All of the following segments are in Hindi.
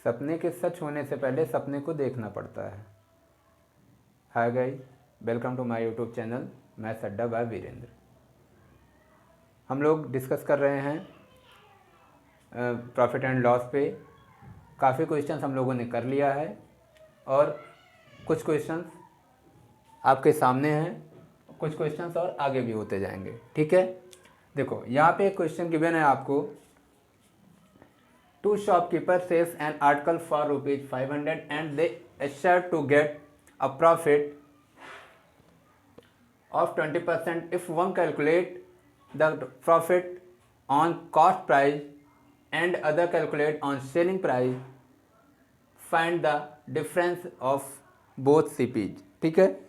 सपने के सच होने से पहले सपने को देखना पड़ता है। Hi guys, welcome to my YouTube channel. मैं सड्डा बाय वीरेंद्र। हम लोग डिस्कस कर रहे हैं प्रॉफिट एंड लॉस पे। काफ़ी क्वेश्चंस हम लोगों ने कर लिया है और कुछ क्वेश्चंस आपके सामने हैं, कुछ क्वेश्चंस और आगे भी होते जाएंगे। ठीक है, देखो यहाँ पे एक क्वेश्चन गिवन है आपको। Two shopkeepers sells an article for ₹500 and they assure to get a profit of 20% if one calculate the profit on cost price and other calculate on selling price. Find the difference of both CPs। ठीक है,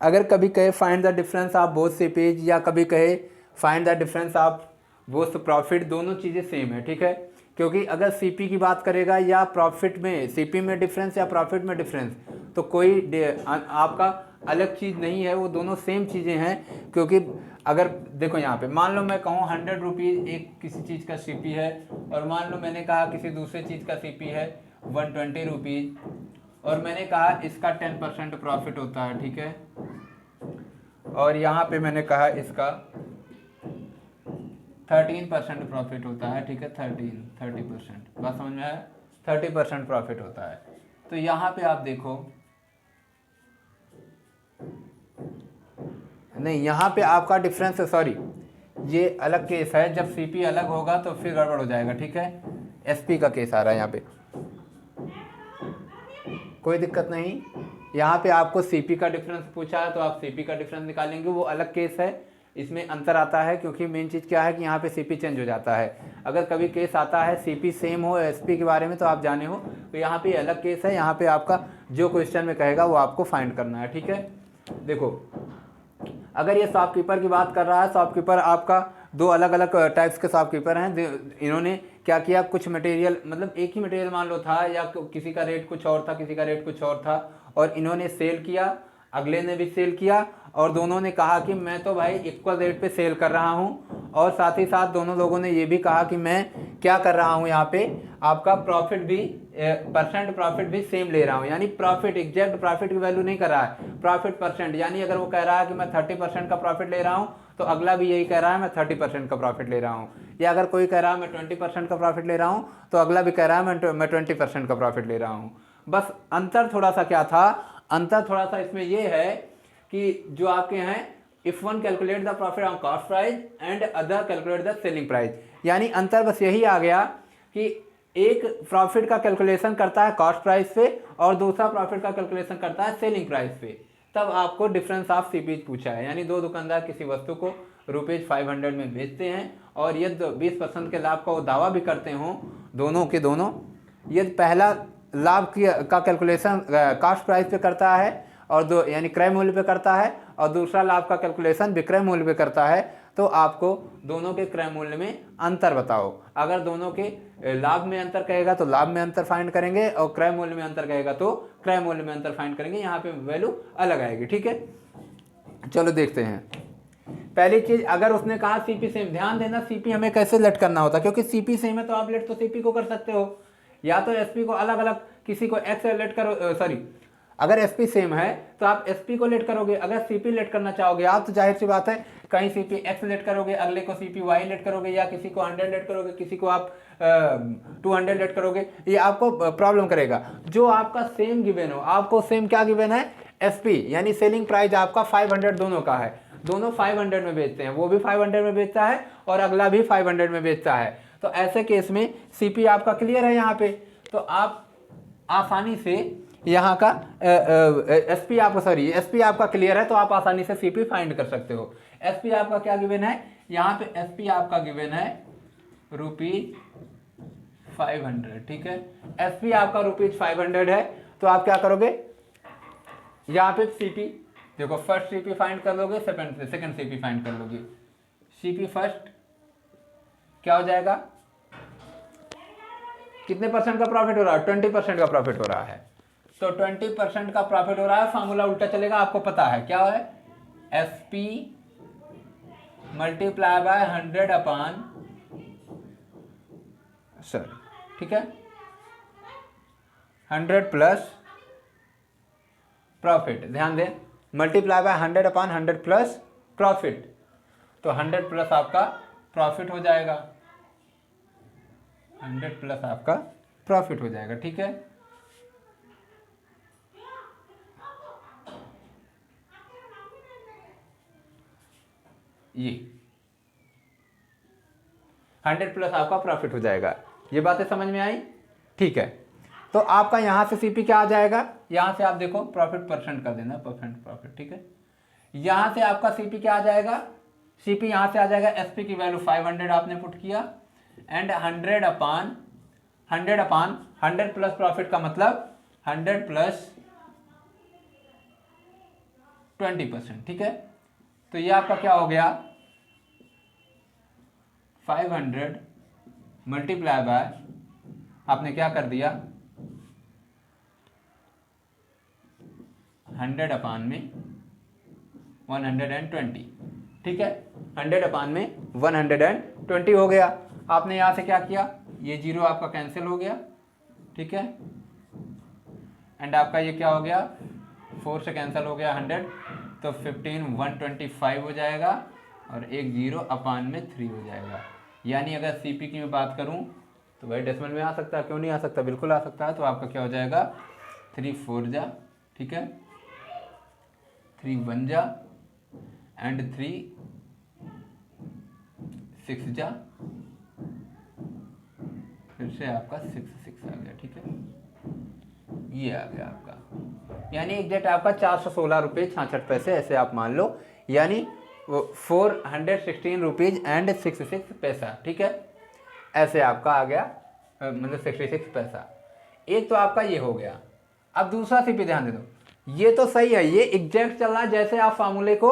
अगर कभी कहे find the difference of both CPs या कभी कहे find the difference of both profit, दोनों चीज़ें सेम है। ठीक है, क्योंकि अगर CP की बात करेगा या प्रॉफिट में CP में डिफरेंस या प्रॉफिट में डिफरेंस, तो कोई आपका अलग चीज़ नहीं है, वो दोनों सेम चीज़ें हैं। क्योंकि अगर देखो यहाँ पे मान लो मैं कहूँ 100 रुपीज़ एक किसी चीज़ का CP है और मान लो मैंने कहा किसी दूसरे चीज़ का CP है 120 रुपीज़ और मैंने कहा इसका 10% प्रॉफिट होता है। ठीक है, और यहाँ पे मैंने कहा इसका 13% प्रॉफिट होता है। ठीक है, 30%, बात समझ में आया? 30% प्रॉफिट होता है। तो यहाँ पे आप देखो, नहीं यहाँ पे आपका डिफरेंस है, सॉरी ये अलग केस है। जब CP अलग होगा तो फिर गड़बड़ हो जाएगा। ठीक है, SP का केस आ रहा है यहाँ पे, कोई दिक्कत नहीं। यहाँ पे आपको CP का डिफरेंस पूछा है तो आप CP का डिफरेंस निकालेंगे, वो अलग केस है। इसमें अंतर आता है क्योंकि मेन चीज़ क्या है कि यहाँ पे CP चेंज हो जाता है। अगर कभी केस आता है CP सेम हो SP के बारे में तो आप जाने हो, तो यहाँ पे अलग केस है। यहाँ पे आपका जो क्वेश्चन में कहेगा वो आपको फाइंड करना है। ठीक है, देखो अगर ये शॉपकीपर की बात कर रहा है, शॉपकीपर आपका दो अलग अलग टाइप्स के शॉपकीपर हैं। इन्होंने क्या किया, कुछ मटेरियल मतलब एक ही मटेरियल मान लो था या किसी का रेट कुछ और था, किसी का रेट कुछ और था, और इन्होंने सेल किया, अगले ने भी सेल किया और दोनों ने कहा कि मैं तो भाई इक्वल रेट पे सेल कर रहा हूँ। और साथ ही साथ दोनों लोगों ने ये भी कहा कि मैं क्या कर रहा हूँ, यहाँ पे आपका प्रॉफिट भी परसेंट प्रॉफिट भी सेम ले रहा हूँ। यानी प्रॉफिट एग्जैक्ट प्रॉफिट की वैल्यू नहीं कर रहा है, प्रॉफिट परसेंट। यानी अगर वो कह रहा है कि मैं 30% का प्रॉफिट ले रहा हूँ तो अगला भी यही कह रहा है मैं 30% का प्रॉफिट ले रहा हूँ। या अगर कोई कह रहा है मैं 20% का प्रॉफिट ले रहा हूँ तो अगला भी कह रहा है मैं 20% का प्रॉफिट ले रहा हूँ। बस अंतर थोड़ा सा क्या था, अंतर थोड़ा सा इसमें यह है कि जो आपके हैं if one calculate the profit on cost price and other calculate the selling price. यानी अंतर बस यही आ गया कि एक प्रॉफिट का कैलकुलेशन करता है कॉस्ट प्राइस पे और दूसरा प्रॉफिट का कैलकुलेशन करता है सेलिंग प्राइस पे। तब आपको डिफरेंस ऑफ CPs पूछा है। यानी दो दुकानदार किसी वस्तु को ₹500 में बेचते हैं और यदि 20% के लाभ का वो दावा भी करते हों, दोनों के दोनों, यदि पहला लाभ का कैलकुलेशन कॉस्ट प्राइस पे करता है और दो यानी क्रय मूल्य पे करता है और दूसरा लाभ का कैलकुलेशन विक्रय मूल्य पे करता है, तो आपको दोनों के क्रय मूल्य में अंतर बताओ। अगर दोनों के लाभ में अंतर कहेगा तो लाभ में अंतर फाइंड करेंगे और क्रय मूल्य में अंतर कहेगा तो क्रय मूल्य में अंतर फाइंड करेंगे। यहाँ पे वैल्यू अलग आएगी। ठीक है, चलो देखते हैं। पहली चीज, अगर उसने कहा CP सेम, ध्यान देना CP हमें कैसे लेट करना होता है, क्योंकि CP सेम है तो आप लेट तो CP को कर सकते हो, या तो SP को अलग अलग किसी को X लेट करो, सॉरी अगर SP सेम है तो आप SP को लेट करोगे। अगर CP लेट करना चाहोगे आप तो जाहिर सी बात है कहीं CP X लेट करोगे, अगले को CP Y लेट करोगे, या किसी को 100 लेट करोगे, किसी को आप 200 लेट करोगे, ये आपको प्रॉब्लम करेगा। जो आपका सेम गिवन हो, आपको सेम क्या गिवन है, SP यानी सेलिंग प्राइस आपका 500 दोनों का है, दोनों 500 में बेचते हैं, वो भी 500 में बेचता है और अगला भी 500 में बेचता है। तो ऐसे केस में CP आपका क्लियर है यहाँ पे, तो आप आसानी से यहाँ का SP आपका, सॉरी SP आपका क्लियर है तो आप आसानी से CP फाइंड कर सकते हो। SP आपका क्या गिवन है, यहाँ पे SP आपका गिवन है ₹500। ठीक है, SP आपका ₹500 है तो आप क्या करोगे, यहाँ पे CP देखो, फर्स्ट CP फाइंड कर लोगे, सेकंड CP फाइंड कर लोगे। CP फर्स्ट क्या हो जाएगा, कितने परसेंट का प्रॉफिट हो रहा है, 20% का प्रॉफिट हो रहा है। तो 20% का प्रॉफिट हो रहा है, फार्मूला उल्टा चलेगा, आपको पता है क्या है, SP multiply by 100 upon, sir ठीक है, 100 प्लस प्रॉफिट, ध्यान दें, multiply by 100 upon 100 plus profit, तो 100 प्लस आपका प्रॉफिट हो जाएगा, 100 प्लस आपका प्रॉफिट हो जाएगा। ठीक है, ये 100 प्लस आपका प्रॉफिट हो जाएगा। ये बातें समझ में आई? ठीक है, तो आपका यहां से सीपी क्या आ जाएगा, यहां से आप देखो प्रॉफिट परसेंट कर देना, परसेंट प्रॉफिट। ठीक है, यहां से आपका सीपी क्या आ जाएगा, सीपी यहां से आ जाएगा, एसपी की वैल्यू 500 आपने पुट किया, एंड 100 अपॉन 100 प्लस प्रॉफिट का मतलब 100 प्लस 20%। ठीक है, तो ये आपका क्या हो गया, 500 मल्टीप्लाई बाय, आपने क्या कर दिया, 100 अपान में 120। ठीक है, 100 अपान में 120 हो गया। आपने यहां से क्या किया, ये जीरो आपका कैंसिल हो गया। ठीक है, एंड आपका ये क्या हो गया, 4 से कैंसिल हो गया 100, तो 15 125 हो जाएगा, और एक जीरो अपान में 3 हो जाएगा। यानी अगर सीपी की मैं बात करूं तो भाई डेसिमल में आ सकता है, क्यों नहीं आ सकता, बिल्कुल आ सकता है। तो आपका क्या हो जाएगा, 3 4 जा, ठीक है, 3 1 जा, एंड 3 6 जा, फिर से आपका 6 6 आ गया। ठीक है, ये आ गया आपका, यानी एग्जैक्ट आपका 416 रुपये 66 पैसे, ऐसे आप मान लो, यानी 416 रुपीज एंड 66 पैसा। ठीक है, ऐसे आपका आ गया, मतलब 66 पैसा। एक तो आपका ये हो गया। अब दूसरा सीपी ध्यान दे दो, ये तो सही है, ये एग्जैक्ट चल रहा है जैसे आप फार्मूले को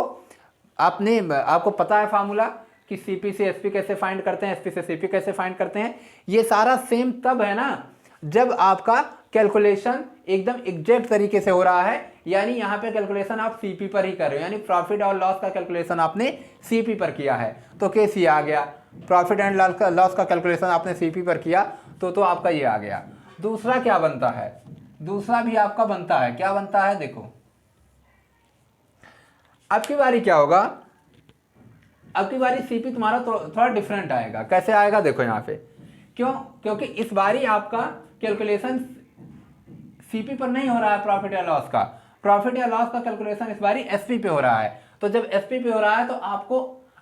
आपको पता है फार्मूला कि सीपी से एसपी कैसे फाइंड करते हैं, एसपी से सीपी कैसे फाइंड करते हैं। ये सारा सेम तब है ना जब आपका कैलकुलेशन एकदम एग्जैक्ट तरीके से हो रहा है, यानी यहाँ पे कैलकुलेशन आप सीपी पर ही कर रहे हो, यानी प्रॉफिट और लॉस का कैलकुलेशन आपने सीपी पर किया है, तो केस ये आ गया। प्रॉफिट एंड लॉस का कैलकुलेशन आपने सीपी पर किया, तो आपका ये आ गया। दूसरा क्या बनता है, दूसरा भी आपका बनता है, क्या बनता है देखो, अब की बारी क्या होगा, अब की बारी सीपी तुम्हारा थोड़ा डिफरेंट आएगा। कैसे आएगा देखो यहाँ पे, क्यों, क्योंकि इस बारी आपका कैलकुलेशन सीपी पर नहीं हो रहा है, प्रॉफिट या लॉस का, प्रॉफिट या लॉस का कैलकुलेशन इस बारी एसपी पे हो रहा है। तो जब एसपी पे हो रहा है तो आपको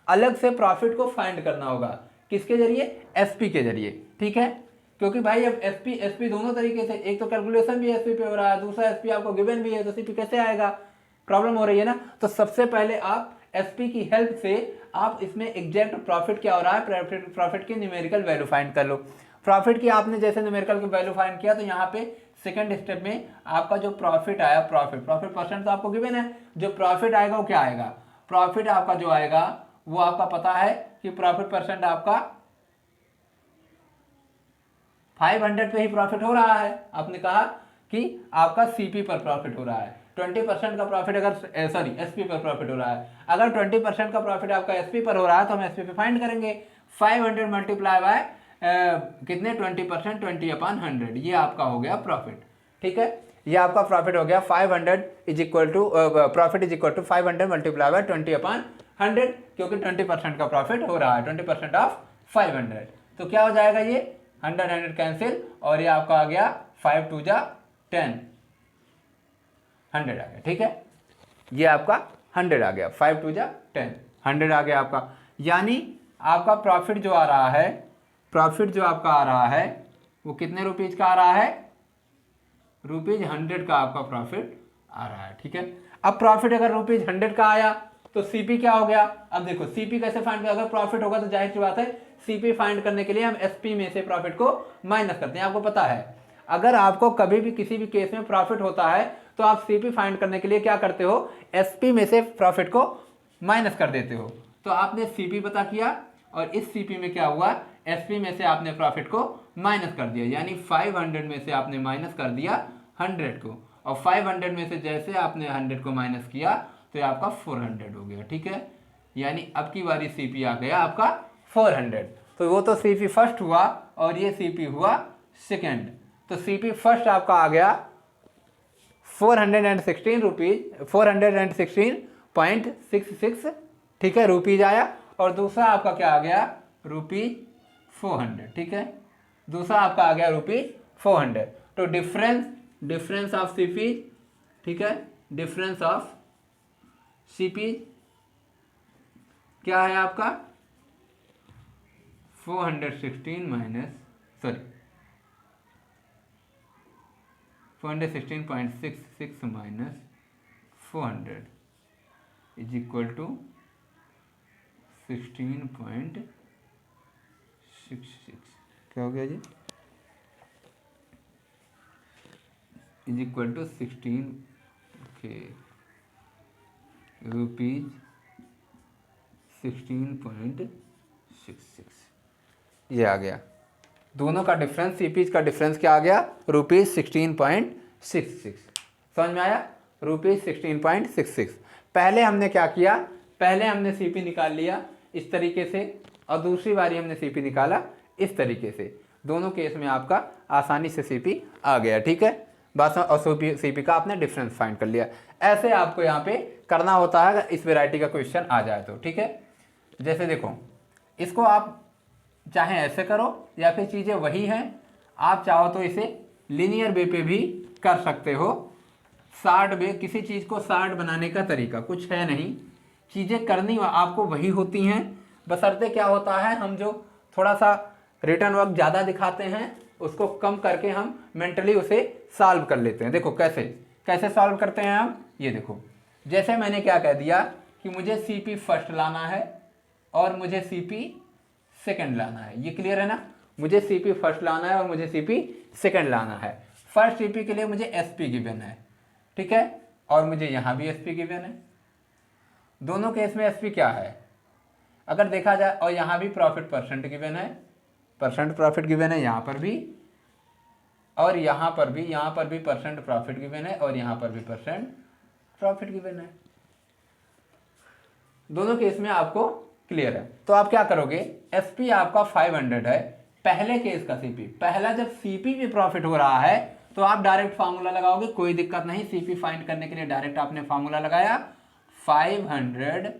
अलग से प्रॉफिट को फाइंड करना होगा, किसके जरिए, एसपी के जरिए। ठीक है, क्योंकि भाई अब एसपी दोनों तरीके से, एक तो कैलकुलेशन भी एसपी पे हो रहा है, दूसरा एसपी आपको गिवन भी है, तो सीपी कैसे आएगा, प्रॉब्लम हो रही है ना। तो सबसे पहले आप एसपी की हेल्प से आप इसमें एग्जैक्ट प्रॉफिट क्या हो रहा है, प्रॉफिट की न्यूमेरिकल वैल्यू फाइंड कर लो। प्रॉफिट की आपने जैसे न्यूमेरिकल की वैल्यू फाइंड किया, तो यहाँ पे सेकंड स्टेप में आपका जो प्रॉफिट आया, प्रॉफिट परसेंट तो आपको गिवन है, जो प्रॉफिट आएगा वो क्या आएगा, प्रॉफिट आपका जो आएगा वो आपका पता है कि प्रॉफिट परसेंट आपका 500 पे ही प्रॉफिट हो रहा है। आपने कहा कि आपका सीपी पर प्रॉफिट हो रहा है, 20% का प्रॉफिट अगर सॉरी एसपी पर प्रॉफिट हो रहा है, अगर 20% का प्रॉफिट आपका एसपी पर हो रहा है तो हम एसपी पे फाइंड करेंगे। 500 मल्टीप्लाई बाय कितने, 20%, 20/100, ये आपका हो गया प्रॉफिट। ठीक है, ये आपका प्रॉफिट हो गया 500 is equal to profit is equal to 500 multiply by 20/100, क्योंकि 20% का प्रॉफिट हो रहा है, 20% ऑफ 500, तो क्या हो जाएगा, ये 100 कैंसिल, और ये आपका आ गया 5 2 जा 10, 100 आ गया। ठीक है, ये आपका 100 आ गया, 5 2 जा 10, 100 आ गया आपका। यानी आपका प्रॉफिट जो आ रहा है, प्रॉफिट जो आपका आ रहा है वो कितने रुपीज का आ रहा है, ₹100 का आपका प्रॉफिट आ रहा है। ठीक है, अब प्रॉफिट अगर ₹100 का आया तो सीपी क्या हो गया, अब देखो सीपी कैसे फाइंड करें, अगर प्रॉफिट होगा तो जाहिर सी बात है सीपी फाइंड करने के लिए हम एसपी में से प्रॉफिट को माइनस करते हैं। आपको पता है अगर आपको कभी भी किसी भी केस में प्रॉफिट होता है तो आप सीपी फाइंड करने के लिए क्या करते हो, एसपी में से प्रॉफिट को माइनस कर देते हो। तो आपने सीपी पता किया और इस सीपी में क्या हुआ, एसपी में से आपने प्रॉफिट को माइनस कर दिया, यानी 500 में से आपने माइनस कर दिया 100 को, और 500 में से जैसे आपने 100 को माइनस किया तो ये आपका 400 हो गया। ठीक है, यानी अब की बारी सीपी आ गया आपका 400, तो वो तो सीपी फर्स्ट हुआ और ये सीपी हुआ सेकंड, तो सीपी फर्स्ट आपका आ गया 416 रुपीज 416.66, ठीक है, रुपीज आया। और दूसरा आपका क्या आ गया, रुपीज 400, ठीक है, दूसरा आपका आ गया रुपीज 400। तो डिफरेंस ऑफ सीपी, ठीक है, डिफरेंस ऑफ सीपी क्या है आपका 416 minus 416.66 minus 400 is equal to 16.66, क्या हो गया जी, इज इक्वल टू 16 के रुपीज 16.66, ये आ गया। दोनों का डिफरेंस, सीपीज का डिफरेंस क्या आ गया, रुपीज 16.66। समझ में आया, रुपीज 16.66। पहले हमने क्या किया, पहले हमने सीपी निकाल लिया इस तरीके से, और दूसरी बारी हमने सीपी निकाला इस तरीके से। दोनों केस में आपका आसानी से सीपी आ गया, ठीक है, बस। और सीपी का आपने डिफरेंस फाइंड कर लिया। ऐसे आपको यहाँ पे करना होता है अगर इस वैरायटी का क्वेश्चन आ जाए तो, ठीक है। जैसे देखो, इसको आप चाहे ऐसे करो या फिर चीज़ें वही हैं, आप चाहो तो इसे लीनियर वे पे भी कर सकते हो। शार्ट वे, किसी चीज़ को शार्ट बनाने का तरीका कुछ है नहीं, चीज़ें करनी आपको वही होती हैं, बशर्ते क्या होता है, हम जो थोड़ा सा रिटर्न वर्क ज़्यादा दिखाते हैं उसको कम करके हम मेंटली उसे सॉल्व कर लेते हैं। देखो कैसे कैसे सॉल्व करते हैं हम, ये देखो, जैसे मैंने क्या कह दिया कि मुझे सीपी फर्स्ट लाना है और मुझे सीपी सेकंड लाना है, ये क्लियर है ना। मुझे सीपी फर्स्ट लाना है और मुझे सीपी सेकंड लाना है। फर्स्ट सीपी के लिए मुझे एसपी गिवन है, ठीक है, और मुझे यहाँ भी एसपी गिवन है। दोनों केस में एसपी क्या है अगर देखा जाए, और यहाँ भी प्रॉफिट परसेंट गिवन है, परसेंट प्रॉफिट गिवन है यहाँ पर भी, और यहाँ पर भी परसेंट प्रॉफिट गिवन है, और यहाँ पर भी परसेंट प्रॉफिट गिवन है। दोनों केस में आपको क्लियर है। तो आप क्या करोगे, एसपी आपका 500 है, पहले केस का सीपी, पहला जब सीपी भी प्रॉफिट हो रहा है तो आप डायरेक्ट फार्मूला लगाओगे, कोई दिक्कत नहीं। सीपी फाइंड करने के लिए डायरेक्ट आपने फार्मूला लगाया 500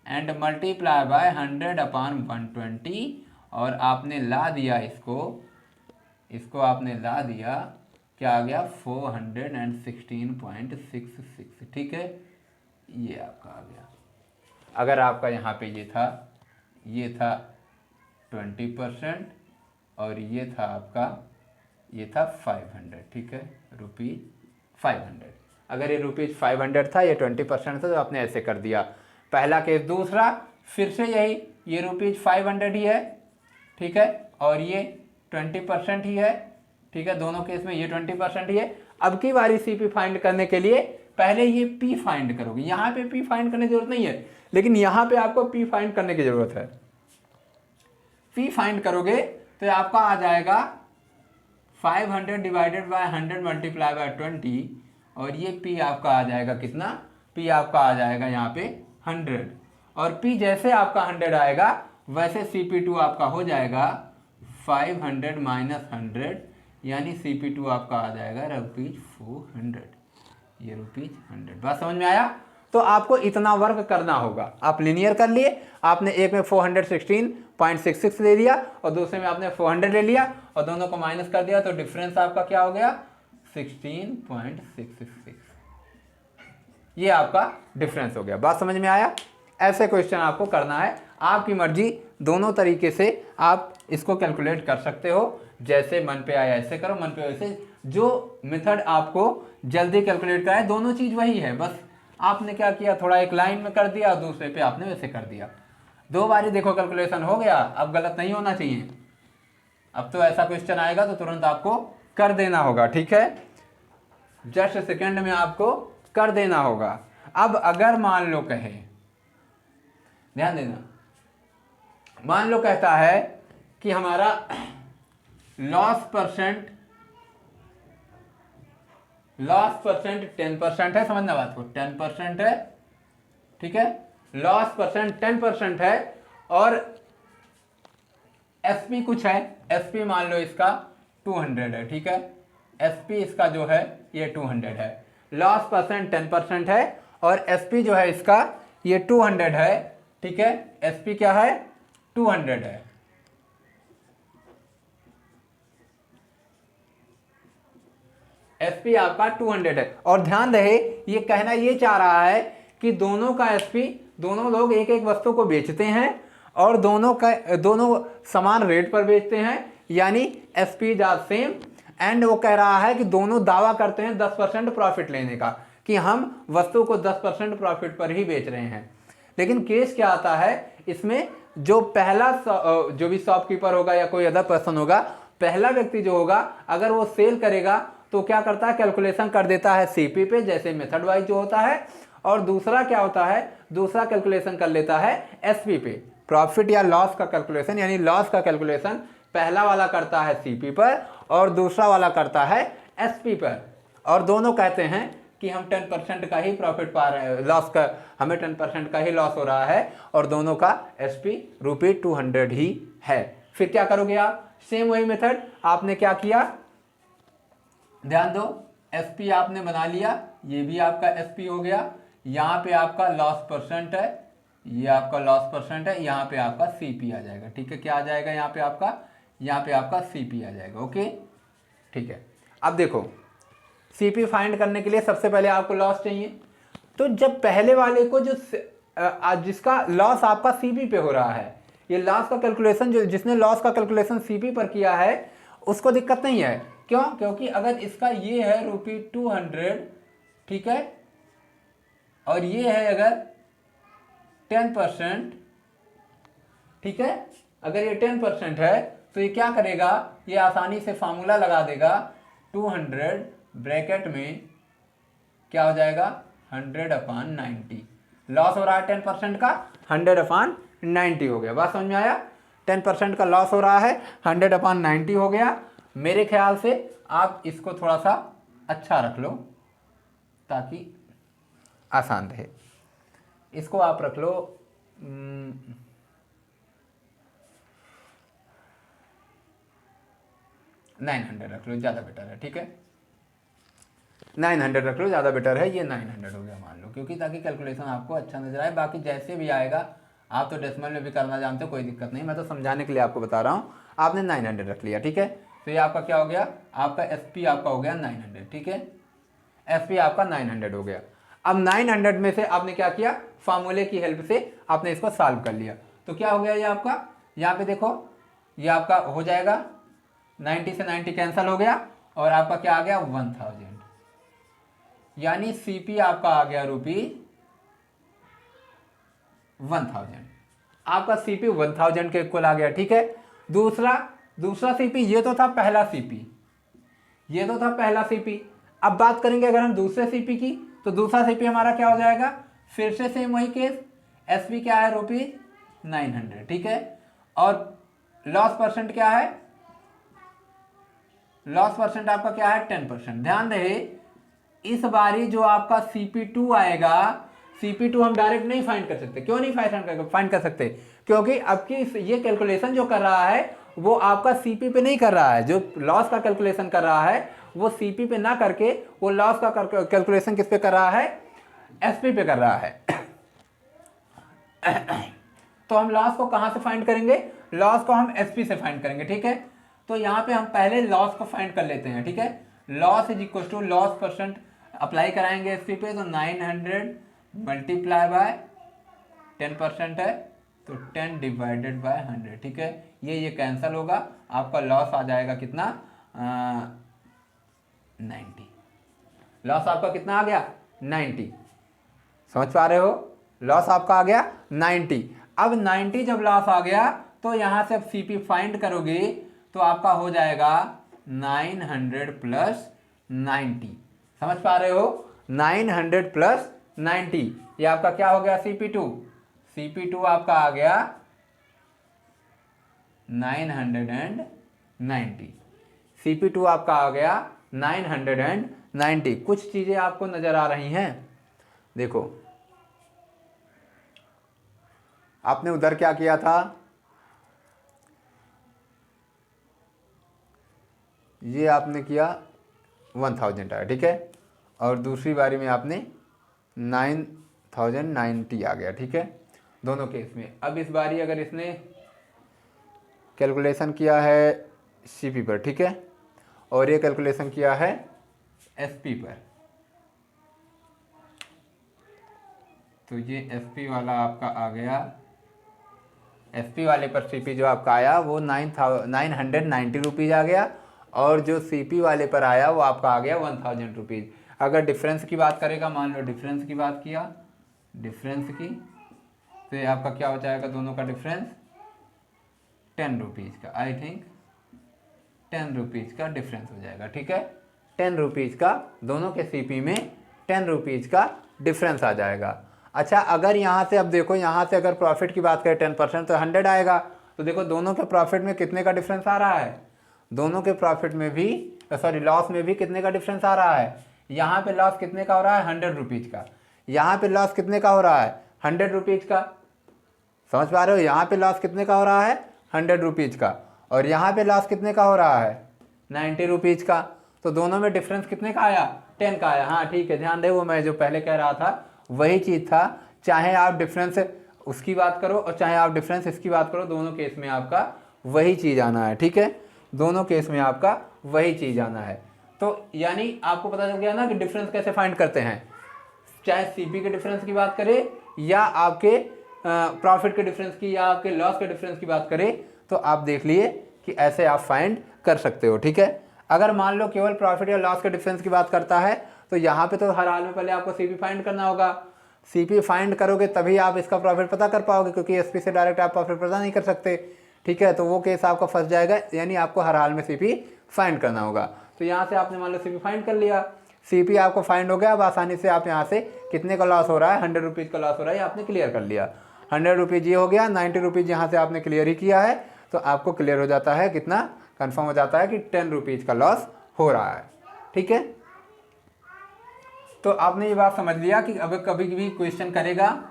एंड मल्टीप्लाई बाय 100/120, और आपने ला दिया इसको आपने ला दिया, क्या आ गया 416.66, ठीक है, ये आपका आ गया। अगर आपका यहाँ पे ये था 20% और ये था आपका 500, ठीक है, रुपीज 500। अगर ये रुपीज 500 था, ये 20% था, तो आपने ऐसे कर दिया पहला केस। दूसरा फिर से यही, ये रुपीज 500 ही है, ठीक है, और ये 20% ही है, ठीक है, दोनों केस में ये 20% ही है। अब की बारी सीपी फाइंड करने के लिए पहले ये पी फाइंड करोगे, यहाँ पे पी फाइंड करने की जरूरत नहीं है, लेकिन यहाँ पे आपको पी फाइंड करने की जरूरत है। पी फाइंड करोगे तो आपका आ जाएगा 500 डिवाइडेड बाय 100 मल्टीप्लाई बाय 20, और ये पी आपका आ जाएगा कितना, पी आपका आ जाएगा यहाँ पे 100, और पी जैसे आपका 100 आएगा वैसे CP2 आपका हो जाएगा 500 माइनस 100, यानी CP2 आपका आ जाएगा रुपीज 400, ये रुपीज 100। बात समझ में आया। तो आपको इतना वर्क करना होगा। आप लिनियर कर लिए, आपने एक में 416.66 ले लिया और दूसरे में आपने 400 ले लिया और दोनों को माइनस कर दिया, तो डिफरेंस आपका क्या हो गया 16.66, ये आपका डिफरेंस हो गया। बात समझ में आया। ऐसे क्वेश्चन आपको करना है, आपकी मर्जी, दोनों तरीके से आप इसको कैलकुलेट कर सकते हो, जैसे मन पे आया ऐसे करो, मन पे वैसे, जो मेथड आपको जल्दी कैलकुलेट कराए, दोनों चीज वही है, बस आपने क्या किया, थोड़ा एक लाइन में कर दिया, दूसरे पे आपने वैसे कर दिया। 2 बारी देखो कैलकुलेशन हो गया, अब गलत नहीं होना चाहिए। अब तो ऐसा क्वेश्चन आएगा तो तुरंत आपको कर देना होगा, ठीक है, जस्ट सेकंड में आपको कर देना होगा। अब अगर मान लो कहे, ध्यान देना, मान लो कहता है कि हमारा लॉस परसेंट 10% है, समझना बात को, 10% है, ठीक है, लॉस परसेंट 10% है, और एसपी कुछ है, एसपी मान लो इसका 200 है, ठीक है, SP इसका जो है ये 200 है, लॉस परसेंट 10% है और SP जो है इसका ये 200 है, ठीक है। SP क्या है, 200 है। SP आपका 200 है और ध्यान रहे ये कहना ये चाह रहा है कि दोनों का SP, दोनों लोग एक एक वस्तु को बेचते हैं और दोनों समान रेट पर बेचते हैं, यानी SP is are same. And वो कह रहा है कि दोनों दावा करते हैं 10% प्रॉफिट लेने का, कि हम वस्तु को 10% प्रॉफिट पर ही बेच रहे हैं। लेकिन केस क्या आता है इसमें, जो पहला जो भी शॉपकीपर होगा या कोई अदर पर्सन होगा, पहला व्यक्ति जो होगा अगर वो सेल करेगा तो क्या करता है, कैलकुलेशन कर देता है CP पे, जैसे मेथड वाइज जो होता है। और दूसरा क्या होता है, दूसरा कैलकुलेशन कर लेता है SP पे, प्रॉफिट या लॉस का कैलकुलेशन, यानी लॉस का कैलकुलेशन पहला वाला करता है CP पर और दूसरा वाला करता है SP पर। और दोनों कहते हैं कि हम 10% का ही प्रॉफिट पा रहे हैं, लॉस का हमें 10% का ही लॉस हो रहा है और दोनों का SP ₹200 ही है। फिर क्या करोगे आप, सेम वही मेथड, आपने क्या किया, ध्यान दो, SP आपने बना लिया, ये भी आपका SP हो गया, यहाँ पे आपका लॉस परसेंट है, ये आपका लॉस परसेंट है, यहाँ पे आपका CP आ जाएगा, ठीक है। क्या आ जाएगा यहाँ पे आपका CP आ जाएगा, ओके, ठीक है। अब देखो CP फाइंड करने के लिए सबसे पहले आपको लॉस चाहिए, तो जब पहले वाले को जिसका लॉस आपका CP पे हो रहा है, ये लॉस का कैलकुलेशन जिसने लॉस का कैलकुलेशन CP पर किया है उसको दिक्कत नहीं है, क्यों, क्योंकि अगर इसका ये है ₹200, ठीक है, और ये है अगर 10%, ठीक है, अगर ये 10% है तो ये क्या करेगा, ये आसानी से फार्मूला लगा देगा, 200 ब्रैकेट में क्या हो जाएगा 100/90, लॉस हो रहा है 10% का, 100/90 हो गया। बात समझ में आया, 10% का लॉस हो रहा है, 100/90 हो गया। मेरे ख्याल से आप इसको थोड़ा सा अच्छा रख लो ताकि आसान रहे, इसको आप रख लो 900 रख लो, ज़्यादा बेटर है, ठीक है, 900 रख लो, ज़्यादा बेटर है, ये 900 हो गया मान लो, क्योंकि ताकि कैलकुलेशन आपको अच्छा नजर आए। बाकी जैसे भी आएगा, आप तो डेसिमल में भी करना जानते हो, कोई दिक्कत नहीं, मैं तो समझाने के लिए आपको बता रहा हूँ। आपने 900 रख लिया, ठीक है, तो ये आपका क्या हो गया, आपका SP आपका हो गया 900, ठीक है, SP आपका 900 हो गया। अब 900 में से आपने क्या किया, फार्मूले की हेल्प से आपने इसको सॉल्व कर लिया, तो क्या हो गया ये आपका, यहाँ पे देखो ये आपका हो जाएगा 90 से 90 कैंसिल हो गया और आपका क्या आ गया 1000, यानी CP आपका आ गया ₹1000, आपका CP 1000 के इक्वल आ गया, ठीक है। दूसरा CP, ये तो था पहला CP, ये तो था पहला CP। अब बात करेंगे अगर हम दूसरे CP की, तो दूसरा CP हमारा क्या हो जाएगा, फिर से सेम वही केस, SP क्या है ₹900, ठीक है, और लॉस परसेंट क्या है, लॉस परसेंट आपका क्या है 10%। ध्यान रहे इस बारी जो आपका CP2 आएगा, CP2 हम डायरेक्ट नहीं फाइंड कर सकते, क्यों नहीं फाइंड कर सकते, क्योंकि अब की ये कैलकुलेशन जो कर रहा है वो आपका CP पे नहीं कर रहा है, जो लॉस का कैलकुलेशन कर रहा है वो CP पे ना करके वो लॉस का कैलकुलेशन किस पे कर रहा है, SP पे कर रहा है। तो हम लॉस को कहां से फाइंड करेंगे, लॉस को हम SP से फाइंड करेंगे, ठीक है। तो यहां पे हम पहले लॉस को फाइंड कर लेते हैं, ठीक है, loss is equal to loss percent apply कराएंगे SP पे, तो 900 मल्टीप्लाई बाय 10% है तो 10 डिवाइडेड बाय 100, ठीक है, ये कैंसिल होगा, आपका लॉस आ जाएगा कितना 90, लॉस आपका कितना आ गया 90, समझ पा रहे हो, लॉस आपका आ गया 90। अब 90 जब लॉस आ गया तो यहां से अब CP फाइंड करोगे तो आपका हो जाएगा 900 प्लस 90, समझ पा रहे हो, 900 प्लस 90, ये आपका क्या हो गया CP2 आपका आ गया 990, CP2 आपका आ गया 990। कुछ चीजें आपको नजर आ रही हैं, देखो आपने उधर क्या किया था, ये आपने किया 1000 आया, ठीक है। और दूसरी बारी में आपने 9090 आ गया, ठीक है, दोनों केस में। अब इस बारी अगर इसने कैलकुलेशन किया है सीपी पर, ठीक है, और ये कैलकुलेशन किया है एसपी पर, तो ये एसपी वाला आपका आ गया, एसपी वाले पर सीपी जो आपका आया वो 990 रुपीज़ आ गया, और जो सीपी वाले पर आया वो आपका आ गया 1000 रुपीज़। अगर डिफरेंस की बात करेगा, मान लो डिफरेंस की बात किया, डिफरेंस की, तो ये आपका क्या हो जाएगा, दोनों का डिफरेंस 10 रुपीज़ का, आई थिंक 10 रुपीज़ का डिफरेंस हो जाएगा, ठीक है। 10 रुपीज़ का, दोनों के सीपी में 10 रुपीज़ का डिफरेंस आ जाएगा। अच्छा, अगर यहाँ से अब देखो, यहाँ से अगर प्रॉफिट की बात करें 10% तो 100 आएगा। तो देखो दोनों के प्रॉफिट में कितने का डिफरेंस आ रहा है, दोनों के प्रॉफिट में भी, सॉरी लॉस में भी कितने का डिफरेंस आ रहा है। यहाँ पे लॉस कितने का हो रहा है, 100 रुपीज़ का। यहाँ पे लॉस कितने का हो रहा है, 100 रुपीज़ का। समझ पा रहे हो, यहाँ पे लॉस कितने का हो रहा है, 100 रुपीज़ का, और यहाँ पे लॉस कितने का हो रहा है, 90 रुपीज़ का। तो दोनों में डिफरेंस कितने का आया, 10 का आया। हाँ ठीक है, ध्यान दे, वो मैं जो पहले कह रहा था वही चीज़ था। चाहे आप डिफरेंस उसकी बात करो और चाहे आप डिफरेंस इसकी बात करो, दोनों केस में आपका वही चीज़ आना है, ठीक है, दोनों केस में आपका वही चीज़ आना है। तो यानी आपको पता चल गया ना कि डिफरेंस कैसे फाइंड करते हैं, चाहे सीपी के डिफरेंस की बात करें या आपके प्रॉफिट के डिफरेंस की या आपके लॉस के डिफरेंस की बात करें, तो आप देख लिए कि ऐसे आप फाइंड कर सकते हो, ठीक है। अगर मान लो केवल प्रॉफिट या लॉस के डिफरेंस की बात करता है तो यहाँ पे तो हर हाल में पहले आपको सीपी फाइंड करना होगा। सीपी फाइंड करोगे तभी आप इसका प्रॉफिट पता कर पाओगे, क्योंकि एसपी से डायरेक्ट आप प्रॉफिट पता नहीं कर सकते, ठीक है। तो वो केस आपका फंस जाएगा, यानी आपको हर हाल में सीपी फाइंड करना होगा। तो यहाँ से आपने मान लो सीपी फाइंड कर लिया, सीपी आपको फाइंड हो गया। अब आसानी से आप यहाँ से कितने का लॉस हो रहा है, 100 रुपीज़ का लॉस हो रहा है, ये आपने क्लियर कर लिया। 100 रुपीज़ ये हो गया, 90 रुपीज़ यहाँ से आपने क्लियर ही किया है, तो आपको क्लियर हो जाता है, कितना कंफर्म हो जाता है कि 10 रुपीज़ का लॉस हो रहा है, ठीक है। तो आपने ये बात समझ लिया कि अगर कभी भी क्वेश्चन करेगा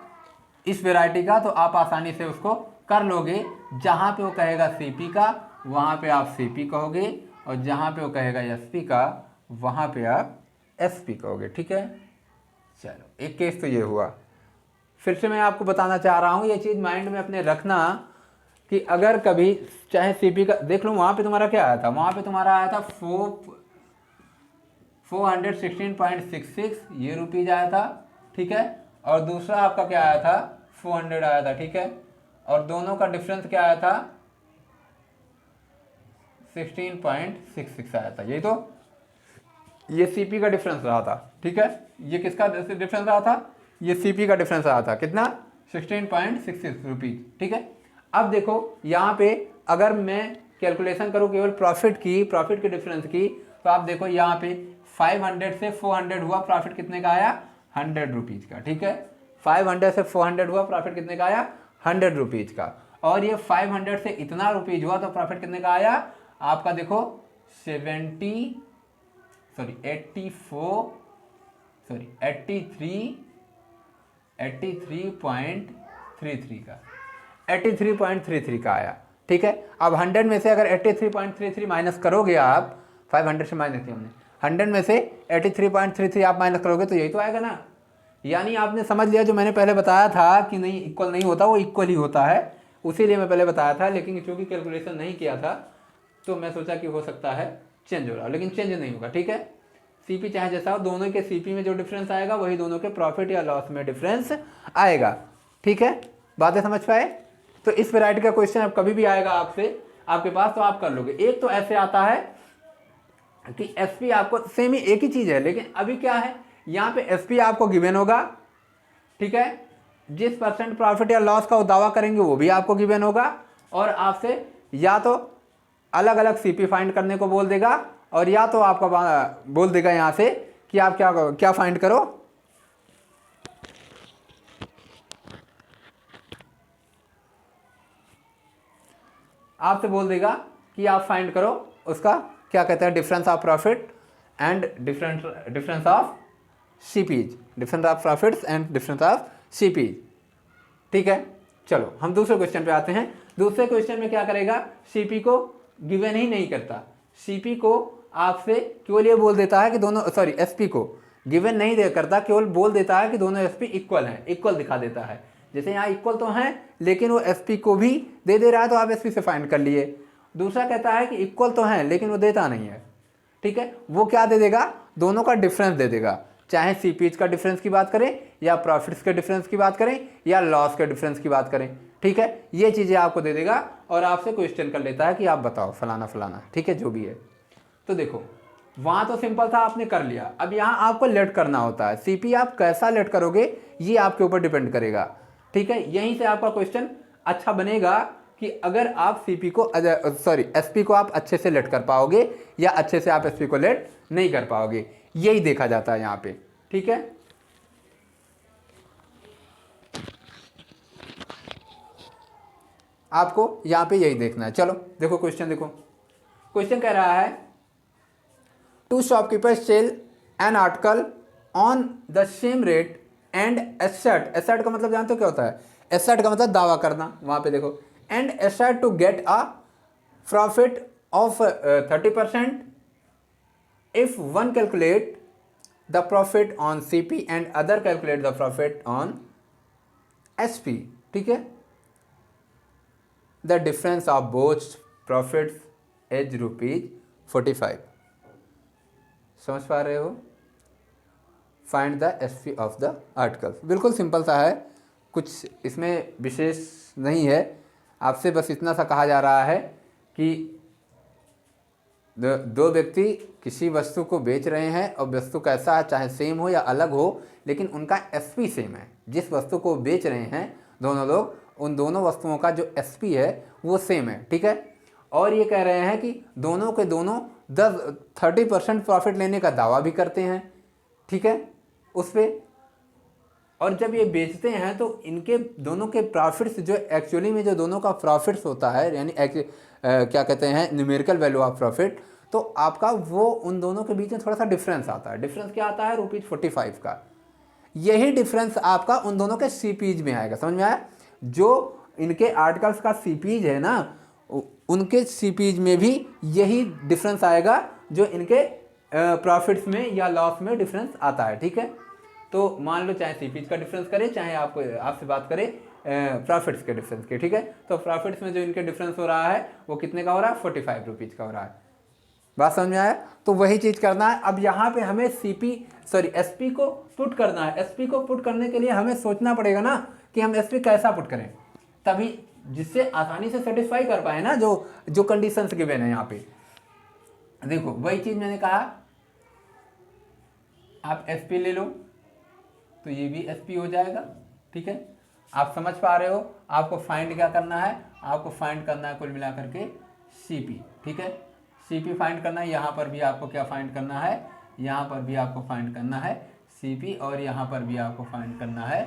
इस वैरायटी का तो आप आसानी से उसको कर लोगे। जहाँ पे वो कहेगा सीपी का वहाँ पे आप सीपी कहोगे, और जहाँ पे वो कहेगा एसपी का वहाँ पे आप एसपी कहोगे, ठीक है। चलो, एक केस तो ये हुआ। फिर से मैं आपको बताना चाह रहा हूँ, ये चीज़ माइंड में अपने रखना कि अगर कभी चाहे सीपी का देख लो, वहाँ पे तुम्हारा क्या आया था, वहाँ पे तुम्हारा आया था 416.66 ये रुपीज़ आया था, ठीक है। और दूसरा आपका क्या आया था, 400 आया था, ठीक है। और दोनों का डिफरेंस क्या आया था, 16.66 आया था। यही तो, ये सीपी का डिफरेंस रहा था, ठीक है। ये किसका डिफरेंस रहा था, ये सीपी का डिफरेंस रहा था, कितना, 16.66 रुपीज़, ठीक है। अब देखो यहाँ पे अगर मैं कैलकुलेशन करूँ केवल प्रॉफिट के डिफरेंस की, तो आप देखो यहाँ पे 500 से 400 हुआ, प्रॉफिट कितने का आया, 100 रुपीज़ का, ठीक है। 500 से 400 हुआ, प्रॉफिट कितने का आया, 100 रुपीज़ का। और ये 500 से इतना रुपीज़ हुआ तो प्रॉफिट कितने का आया आपका, देखो 83.33 का आया, ठीक है। अब 100 में से अगर 83.33 माइनस करोगे आप, 500 से माइनस किया हमने, 100 में से 83.33 आप माइनस करोगे तो यही तो आएगा ना। यानी आपने समझ लिया, जो मैंने पहले बताया था कि नहीं इक्वल नहीं होता, वो इक्वल ही होता है, उसीलिए मैं पहले बताया था। लेकिन क्योंकि कैलकुलेशन नहीं किया था तो मैं सोचा कि हो सकता है चेंज हो रहा हो, लेकिन चेंज नहीं होगा, ठीक है। सीपी चाहे जैसा हो, दोनों के सीपी में जो डिफरेंस आएगा वही दोनों के प्रॉफिट या लॉस में डिफरेंस आएगा, ठीक है। बातें समझ पाए। तो इस वैरायटी का क्वेश्चन अब कभी भी आएगा आपके पास तो आप कर लोगे। एक तो ऐसे आता है कि एसपी आपको सेम ही एक ही चीज है, लेकिन अभी क्या है, यहाँ पे एसपी आपको गिवन होगा, ठीक है। जिस परसेंट प्रॉफिट या लॉस का दावा करेंगे वो भी आपको गिवन होगा, और आपसे या तो अलग अलग सीपी फाइंड करने को बोल देगा, और या तो आपको बोल देगा यहाँ से कि आप क्या फाइंड करो, आपसे बोल देगा कि आप फाइंड करो उसका क्या कहते हैं, difference of profit and difference of CPs, difference of profits and difference of CPs, ठीक है। चलो हम दूसरे क्वेश्चन पे आते हैं। दूसरे क्वेश्चन में क्या करेगा, सीपी को गिवन ही नहीं करता, सीपी को आपसे केवल ये बोल देता है कि दोनों, सॉरी एसपी को गिवन नहीं दे करता, केवल बोल देता है कि दोनों एसपी इक्वल हैं, इक्वल दिखा देता है। जैसे यहाँ इक्वल तो हैं लेकिन वो एसपी को भी दे रहा है, तो आप एसपी से फाइंड कर लिए। दूसरा कहता है कि इक्वल तो हैं लेकिन वो देता नहीं है, ठीक है, वो क्या दे देगा, दोनों का डिफरेंस दे देगा, चाहे सीपीज का डिफरेंस की बात करें या प्रॉफिट्स के डिफरेंस की बात करें या लॉस के डिफरेंस की बात करें, ठीक है, ये चीज़ें आपको दे देगा और आपसे क्वेश्चन कर लेता है कि आप बताओ फलाना फलाना, ठीक है, जो भी है। तो देखो वहाँ तो सिंपल था, आपने कर लिया। अब यहाँ आपको लेट करना होता है। सीपी आप कैसा लेट करोगे ये आपके ऊपर डिपेंड करेगा, ठीक है। यहीं से आपका क्वेश्चन अच्छा बनेगा कि अगर आप सीपी को, सॉरी एसपी को आप अच्छे से लेट कर पाओगे या अच्छे से आप एसपी को लेट नहीं कर पाओगे, यही देखा जाता है यहाँ पे, ठीक है। आपको यहाँ पे यही देखना है। चलो देखो क्वेश्चन, देखो क्वेश्चन कह रहा है two shopkeepers sell an article on the same rate and asset, asset का मतलब जानते हो क्या होता है, एसेट का मतलब दावा करना, वहां पे देखो, and asset to get a profit of 30% if one calculate the profit on CP and other calculate the profit on SP, ठीक है। The difference of both profits is ₹45। समझ पा रहे हो, find the SP of the article, बिल्कुल सिंपल सा है, कुछ इसमें विशेष नहीं है। आपसे बस इतना सा कहा जा रहा है कि दो व्यक्ति किसी वस्तु को बेच रहे हैं और वस्तु कैसा है, चाहे सेम हो या अलग हो, लेकिन उनका एसपी सेम है। जिस वस्तु को बेच रहे हैं दोनों लोग, उन दोनों वस्तुओं का जो एसपी है वो सेम है, ठीक है। और ये कह रहे हैं कि दोनों के दोनों 30% प्रॉफिट लेने का दावा भी करते हैं, ठीक है, उस पर। और जब ये बेचते हैं तो इनके दोनों के प्रॉफिट्स जो एक्चुअली में जो दोनों का प्रॉफिट्स होता है, यानी क्या कहते हैं न्यूमेरिकल वैल्यू ऑफ प्रॉफिट, तो आपका वो उन दोनों के बीच में थोड़ा सा डिफरेंस आता है। डिफरेंस क्या आता है, ₹45 का। यही डिफरेंस आपका उन दोनों के सीपीज में आएगा। समझ में आया, जो इनके आर्टिकल्स का सीपीज है ना, उनके सीपीज में भी यही डिफरेंस आएगा जो इनके प्रॉफिट्स में या लॉस में डिफरेंस आता है, ठीक है। तो मान लो चाहे सीपीज का डिफरेंस करे, चाहे आपसे बात करे प्रॉफिट्स के डिफरेंस के, ठीक है। तो प्रॉफिट्स में जो इनके डिफरेंस हो रहा है वो कितने का हो रहा है, ₹45 का हो रहा है। बात समझ में आया, तो वही चीज़ करना है। अब यहाँ पे हमें एसपी को पुट करना है। एसपी को पुट करने के लिए हमें सोचना पड़ेगा ना कि हम एसपी कैसा पुट करें, तभी जिससे आसानी से सेटिस्फाई कर पाए ना जो कंडीशंस गिवन है यहाँ पे। देखो वही चीज़ मैंने कहा, आप एसपी ले लो तो ये भी एसपी हो जाएगा, ठीक है। आप समझ पा रहे हो, आपको फाइंड क्या करना है, आपको फाइंड करना है कुल मिला करके सीपी, ठीक है। सीपी फाइंड करना है, यहाँ पर भी आपको क्या फाइंड करना है, यहाँ पर भी आपको फाइंड करना है सीपी, और यहाँ पर भी आपको फाइंड करना है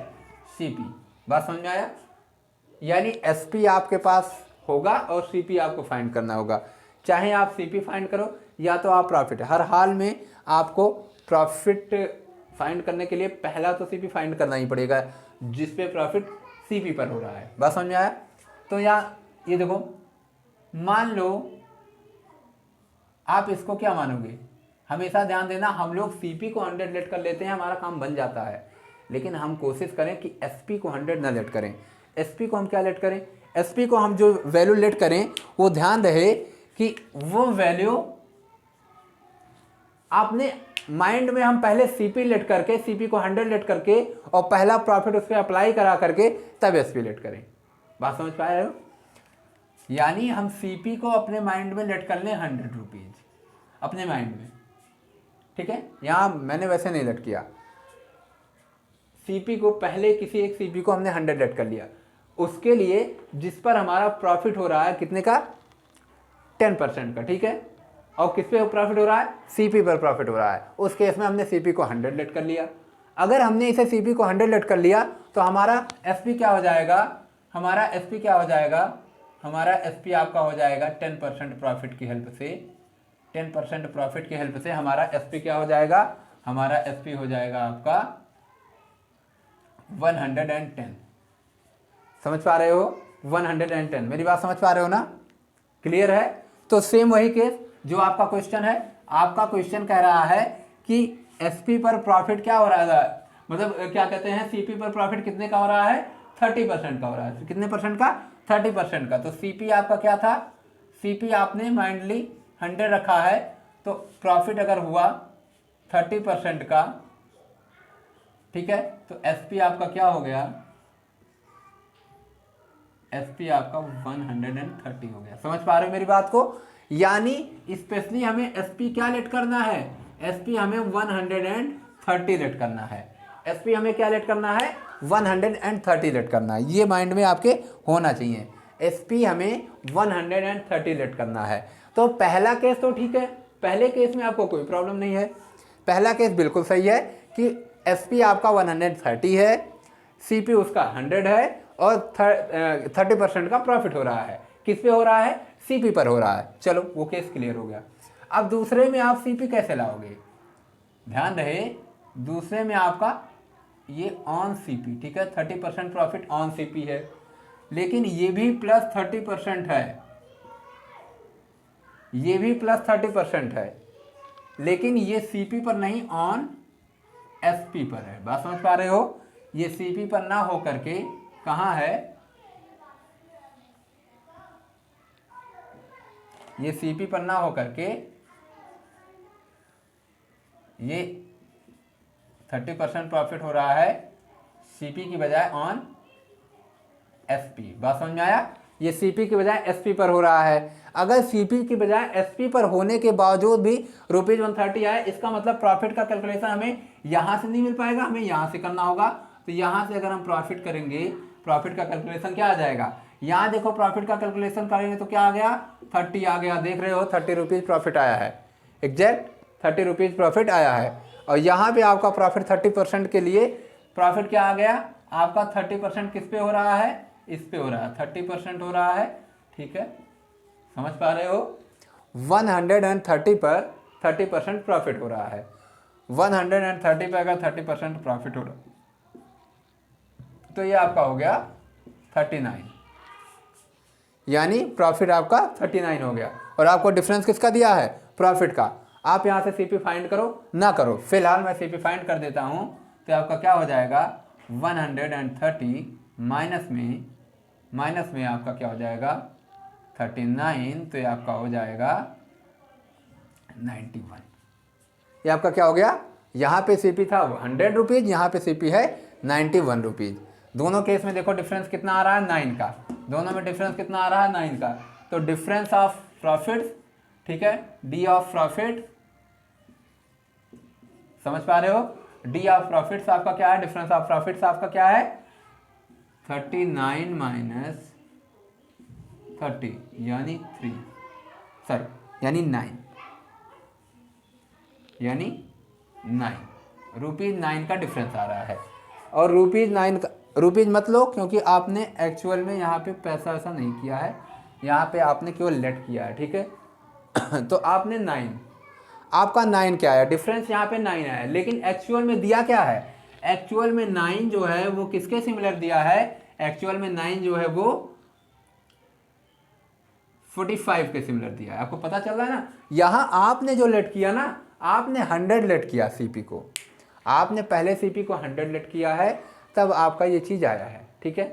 सीपी। बात समझ में आया, यानी एसपी आपके पास होगा और सीपी आपको फाइंड करना होगा। चाहे आप सीपी फाइंड करो या तो आप प्रॉफिट, हर हाल में आपको प्रॉफिट फाइंड करने के लिए पहला तो सीपी फाइंड करना ही पड़ेगा, जिस पे प्रॉफिट सीपी पर हो रहा है। बात समझ में आया, तो यहाँ ये देखो, मान लो आप इसको क्या मानोगे, हमेशा ध्यान देना, हम लोग सीपी को 100 लेट कर लेते हैं, हमारा काम बन जाता है, लेकिन हम कोशिश करें कि एसपी को 100 ना लेट करें। एसपी को हम क्या लेट करें, एसपी को हम जो वैल्यू लेट करें वो ध्यान रहे कि वो वैल्यू आपने माइंड में, हम पहले सीपी लेट करके, सीपी को 100 लेट करके और पहला प्रॉफिट उस पर अप्लाई करा करके तब एसपी लेट करें। बात समझ पाए हो, यानी हम सीपी को अपने माइंड में लेट कर लें ₹100 अपने माइंड में, ठीक है। यहाँ मैंने वैसे नहीं लेट किया, सीपी को पहले किसी एक सीपी को हमने 100 लेट कर लिया, उसके लिए जिस पर हमारा प्रॉफिट हो रहा है कितने का, 10% का, ठीक है। और किस पे प्रॉफिट हो रहा है, सीपी पर प्रॉफिट हो रहा है, उस केस में हमने सीपी को 100 लेट कर लिया। अगर हमने इसे सीपी को 100 लेट कर लिया तो हमारा एसपी क्या हो जाएगा, हमारा एसपी क्या हो जाएगा, हमारा एसपी आपका हो जाएगा 10% प्रॉफिट की हेल्प से, 10% प्रॉफिट की हेल्प से हमारा एसपी क्या हो जाएगा, हमारा एसपी हो जाएगा आपका 110। समझ पा रहे हो, 110, मेरी बात समझ पा रहे हो ना, क्लियर है। तो सेम वही केस जो आपका क्वेश्चन है, आपका क्वेश्चन कह रहा है कि एसपी पर प्रॉफिट क्या हो रहा है, मतलब क्या कहते हैं, सीपी पर प्रॉफिट कितने का हो रहा है, 30% का हो रहा है। कितने परसेंट का, 30% का। तो सीपी आपका क्या था, सीपी आपने माइंडली 100 रखा है, तो प्रॉफिट अगर हुआ 30% का, ठीक है, तो एसपी आपका क्या हो गया, एसपी आपका 130 हो गया। समझ पा रहे हो मेरी बात को? यानी स्पेशली हमें एसपी क्या लेट करना है, एसपी हमें 130 लेट करना है। एसपी हमें क्या लेट करना है, 130 लेट करना है। ये माइंड में आपके होना चाहिए, एसपी हमें 130 लेट करना है। तो पहला केस तो ठीक है, पहले केस में आपको कोई प्रॉब्लम नहीं है, पहला केस बिल्कुल सही है कि एसपी आपका 130 है, सीपी उसका 100 है और 30% का प्रॉफिट हो रहा है। किस पे हो रहा है, सीपी पर हो रहा है। चलो वो केस क्लियर हो गया। अब दूसरे में आप सीपी कैसे लाओगे, ध्यान रहे, दूसरे में आपका ये ऑन सीपी, ठीक है, 30% प्रॉफिट ऑन सीपी है, लेकिन ये भी प्लस 30% है, ये भी प्लस 30% है, लेकिन ये सीपी पर नहीं, ऑन एसपी पर है। बात समझ पा रहे हो? ये सीपी पर ना हो करके कहां है, ये सीपी पर ना हो करके ये 30% प्रॉफिट हो रहा है सीपी की बजाय ऑन एसपी। बात समझ में आया? ये सीपी की बजाय एसपी पर हो रहा है। अगर सीपी की बजाय एसपी पर होने के बावजूद भी ₹130 आए, इसका मतलब प्रॉफिट का कैलकुलेशन हमें यहां से नहीं मिल पाएगा, हमें यहां से करना होगा। तो यहां से अगर हम प्रॉफिट करेंगे, प्रॉफिट का कैलकुलेशन क्या आ जाएगा, यहां देखो प्रॉफिट का कैलकुलेशन करेंगे तो क्या आ गया, 30 आ गया। देख रहे हो, ₹30 प्रॉफिट आया है, एग्जैक्ट ₹30 प्रॉफिट आया है। और यहाँ पे आपका प्रॉफिट 30% के लिए प्रॉफिट क्या आ गया आपका, 30% किस पे हो रहा है, इस पे हो रहा है, 30% हो रहा है, ठीक है, समझ पा रहे हो? 130 पर 30% प्रॉफिट हो रहा है, 130 पे अगर 30% प्रॉफिट हो रहा है तो ये आपका हो गया 39, यानी प्रॉफिट आपका 39 हो गया। और आपको डिफरेंस किसका दिया है, प्रॉफिट का। आप यहां से सीपी फाइंड करो ना करो, फिलहाल मैं सीपी फाइंड कर देता हूं। तो आपका क्या हो जाएगा, 130 माइनस में आपका क्या हो जाएगा 39, तो ये आपका हो जाएगा 91। ये आपका क्या हो गया, यहाँ पे सीपी था ₹100, यहाँ पे सीपी है ₹91। दोनों केस में देखो डिफरेंस कितना आ रहा है, 9 का। दोनों में डिफरेंस कितना आ रहा है, 9 का। तो डिफरेंस ऑफ प्रॉफिट, ठीक है, डी ऑफ प्रॉफिट, समझ पा रहे हो, डी ऑफ प्रॉफिट्स आपका क्या है, डिफरेंस ऑफ प्रॉफिट्स आपका क्या है, 39 माइनस 30 यानी 3, सॉरी यानी 9, यानी 9 ₹9 का डिफरेंस आ रहा है। और ₹9 का रुपीज मत लो, क्योंकि आपने एक्चुअल में यहाँ पे पैसा ऐसा नहीं किया है, यहाँ पे आपने केवल लेट किया है, ठीक है। तो आपने 9, आपका 9 क्या है, डिफरेंस यहाँ पे 9 है, लेकिन एक्चुअल में दिया क्या है, एक्चुअल में 9 जो है वो किसके सिमिलर दिया है, एक्चुअल में 9 जो है वो 45 के सिमिलर दिया है। आपको पता चल रहा है ना, यहां आपने जो लेट किया ना, आपने 100 लेट किया सीपी को, आपने पहले सीपी को 100 लेट किया है, तब आपका ये चीज आया है, ठीक है।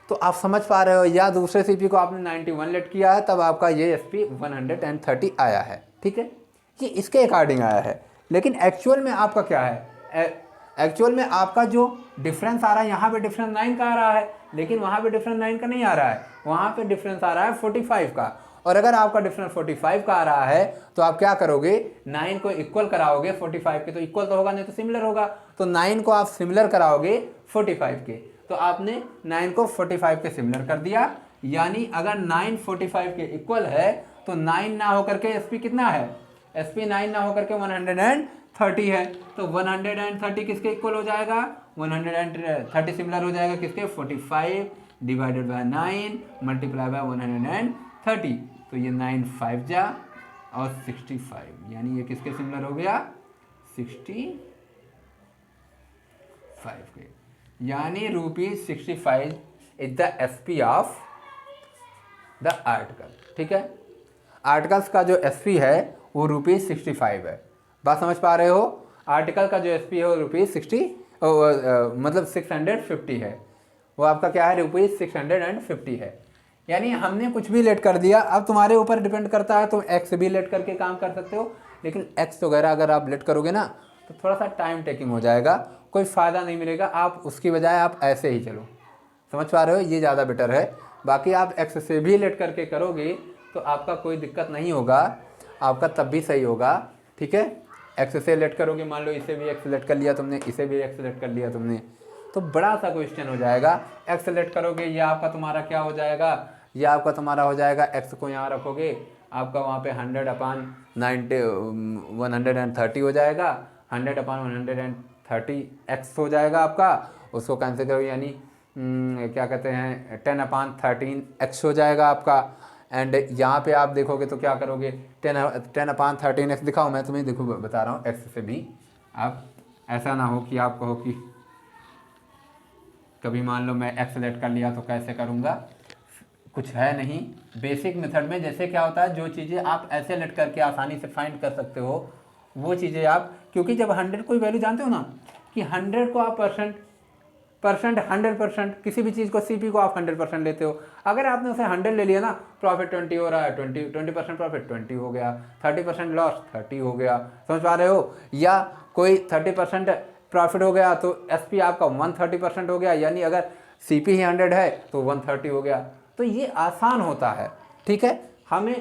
तो आप समझ पा रहे हो, या दूसरे सीपी को आपने 91 लेट किया है, तब आपका ये एसपी 130 आया है, ठीक है, ये इसके अकॉर्डिंग आया है। लेकिन एक्चुअल में आपका क्या है, एक्चुअल में आपका जो डिफरेंस आ रहा है, यहाँ पे डिफरेंस 9 का आ रहा है, लेकिन वहाँ पे डिफरेंस 9 का नहीं आ रहा है, वहाँ पे डिफरेंस आ रहा है 45 का। और अगर आपका डिफरेंस 45 का आ रहा है, तो आप क्या करोगे, 9 को इक्वल कराओगे 45 के, तो इक्वल तो होगा नहीं तो सिमिलर होगा, तो 9 को आप सिमिलर कराओगे 45 के, तो आपने 9 को 45 के सिमिलर कर दिया। यानी अगर 9 45 के इक्वल है, तो 9 ना होकर के एसपी कितना है, एसपी 9 ना होकर के 130 है, तो 130 किसके इक्वल हो जाएगा, 130 सिमिलर हो जाएगा किसके, 45 डिवाइडेड बाय 9 मल्टीप्लाई बाय 130, तो ये 9 5 जा और 65, यानी ये किसके सिमिलर हो गया, 65 के, यानी ₹65 is the SP of the article, ठीक है। आर्टिकल्स का जो SP है वो ₹65 है। बात समझ पा रहे हो? आर्टिकल का जो SP है वो ₹60 मतलब 650 है। वो आपका क्या है, ₹650 है। यानी हमने कुछ भी लेट कर दिया। अब तुम्हारे ऊपर डिपेंड करता है, तुम एक्स भी लेट करके काम कर सकते हो, लेकिन एक्स वगैरह अगर आप लेट करोगे ना तो थोड़ा सा टाइम टेकिंग हो जाएगा, कोई फ़ायदा नहीं मिलेगा। आप उसकी बजाय आप ऐसे ही चलो, समझ पा रहे हो? ये ज़्यादा बेटर है। बाकी आप एक्स से भी लेट करके करोगे तो आपका कोई दिक्कत नहीं होगा, आपका तब भी सही होगा। ठीक है, एक्स से लेट करोगे, मान लो इसे भी एक्स लेट कर लिया तुमने, इसे भी एक्स लेट कर लिया तुमने, तो बड़ा सा क्वेश्चन हो जाएगा। एक्स लेट करोगे, ये आपका तुम्हारा क्या हो जाएगा, ये आपका तुम्हारा हो जाएगा, एक्स को यहाँ रखोगे, आपका वहाँ पे 100/130 हो जाएगा, 100/130 एक्स हो जाएगा आपका। उसको कैंसिल करो, यानी क्या कहते हैं 10/13 एक्स हो जाएगा आपका। एंड यहाँ पे आप देखोगे तो क्या करोगे, 10/13 एक्स दिखाओ, मैं तुम्हें देखो बता रहा हूँ एक्स से भी। आप ऐसा ना हो कि आप कहो कि कभी मान लो मैं एक्स लेट कर लिया तो कैसे करूँगा, कुछ है नहीं। बेसिक मेथड में जैसे क्या होता है, जो चीज़ें आप ऐसे लेट करके आसानी से फाइंड कर सकते हो वो चीज़ें आप, क्योंकि जब 100 कोई वैल्यू जानते हो ना कि 100 को आप परसेंट 100% किसी भी चीज़ को CP को आप 100% लेते हो। अगर आपने उसे 100 ले लिया ना, प्रॉफिट 20 हो रहा है, 20% प्रॉफिट 20 हो गया, 30% लॉस 30 हो गया, समझ पा रहे हो? या कोई 30% प्रॉफिट हो गया तो SP आपका 130% हो गया, यानी अगर CP ही 100 है तो 130 हो गया। तो ये आसान होता है। ठीक है, हम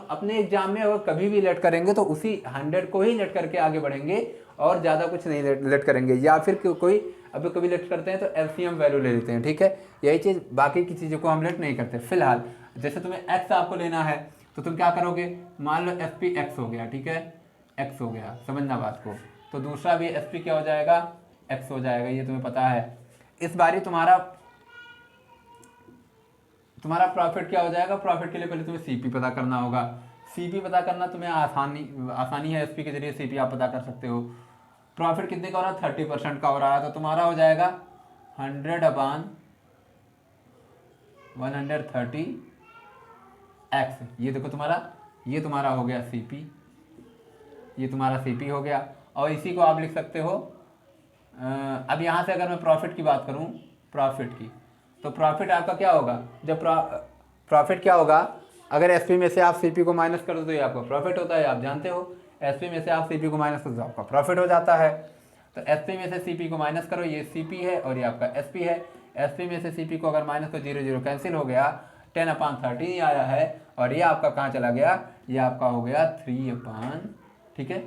अपने एग्जाम में अगर कभी भी लेट करेंगे तो उसी 100 को ही लेट करके आगे बढ़ेंगे और ज़्यादा कुछ नहीं लेट करेंगे। या फिर कोई अभी कभी लेट करते हैं तो LCM वैल्यू ले लेते हैं। ठीक है, यही चीज़, बाकी की चीज़ों को हम लेट नहीं करते। फिलहाल जैसे तुम्हें एक्स आपको लेना है तो तुम क्या करोगे, मान लो SP एक्स हो गया, ठीक है, एक्स हो गया, समझना बात को, तो दूसरा भी SP क्या हो जाएगा, एक्स हो जाएगा, ये तुम्हें पता है। इस बारी तुम्हारा प्रॉफिट क्या हो जाएगा, प्रॉफिट के लिए पहले तुम्हें CP पता करना होगा। CP पता करना तुम्हें आसानी है, SP के जरिए CP आप पता कर सकते हो। प्रॉफिट कितने का हो रहा है, 30% का हो रहा है, तो तुम्हारा हो जाएगा 100/130 एक्स। ये देखो ये तुम्हारा हो गया CP, ये तुम्हारा CP हो गया। और इसी को आप लिख सकते हो, अब यहाँ से अगर मैं प्रॉफिट की बात करूँ, प्रॉफिट की, तो प्रॉफिट आपका क्या होगा, जब प्रॉफिट क्या होगा, अगर SP में से आप CP को माइनस कर दो तो ये आपका प्रॉफिट होता है, आप जानते हो। SP में से आप CP को माइनस कर दो तो आपका प्रॉफिट हो जाता है। तो SP में से CP को माइनस करो, ये CP है और ये आपका SP है। SP में से CP को अगर माइनस को 0 0 कैंसिल हो गया, 10/13 आया है, और ये आपका कहाँ चला गया, ये आपका हो गया 3/, ठीक है,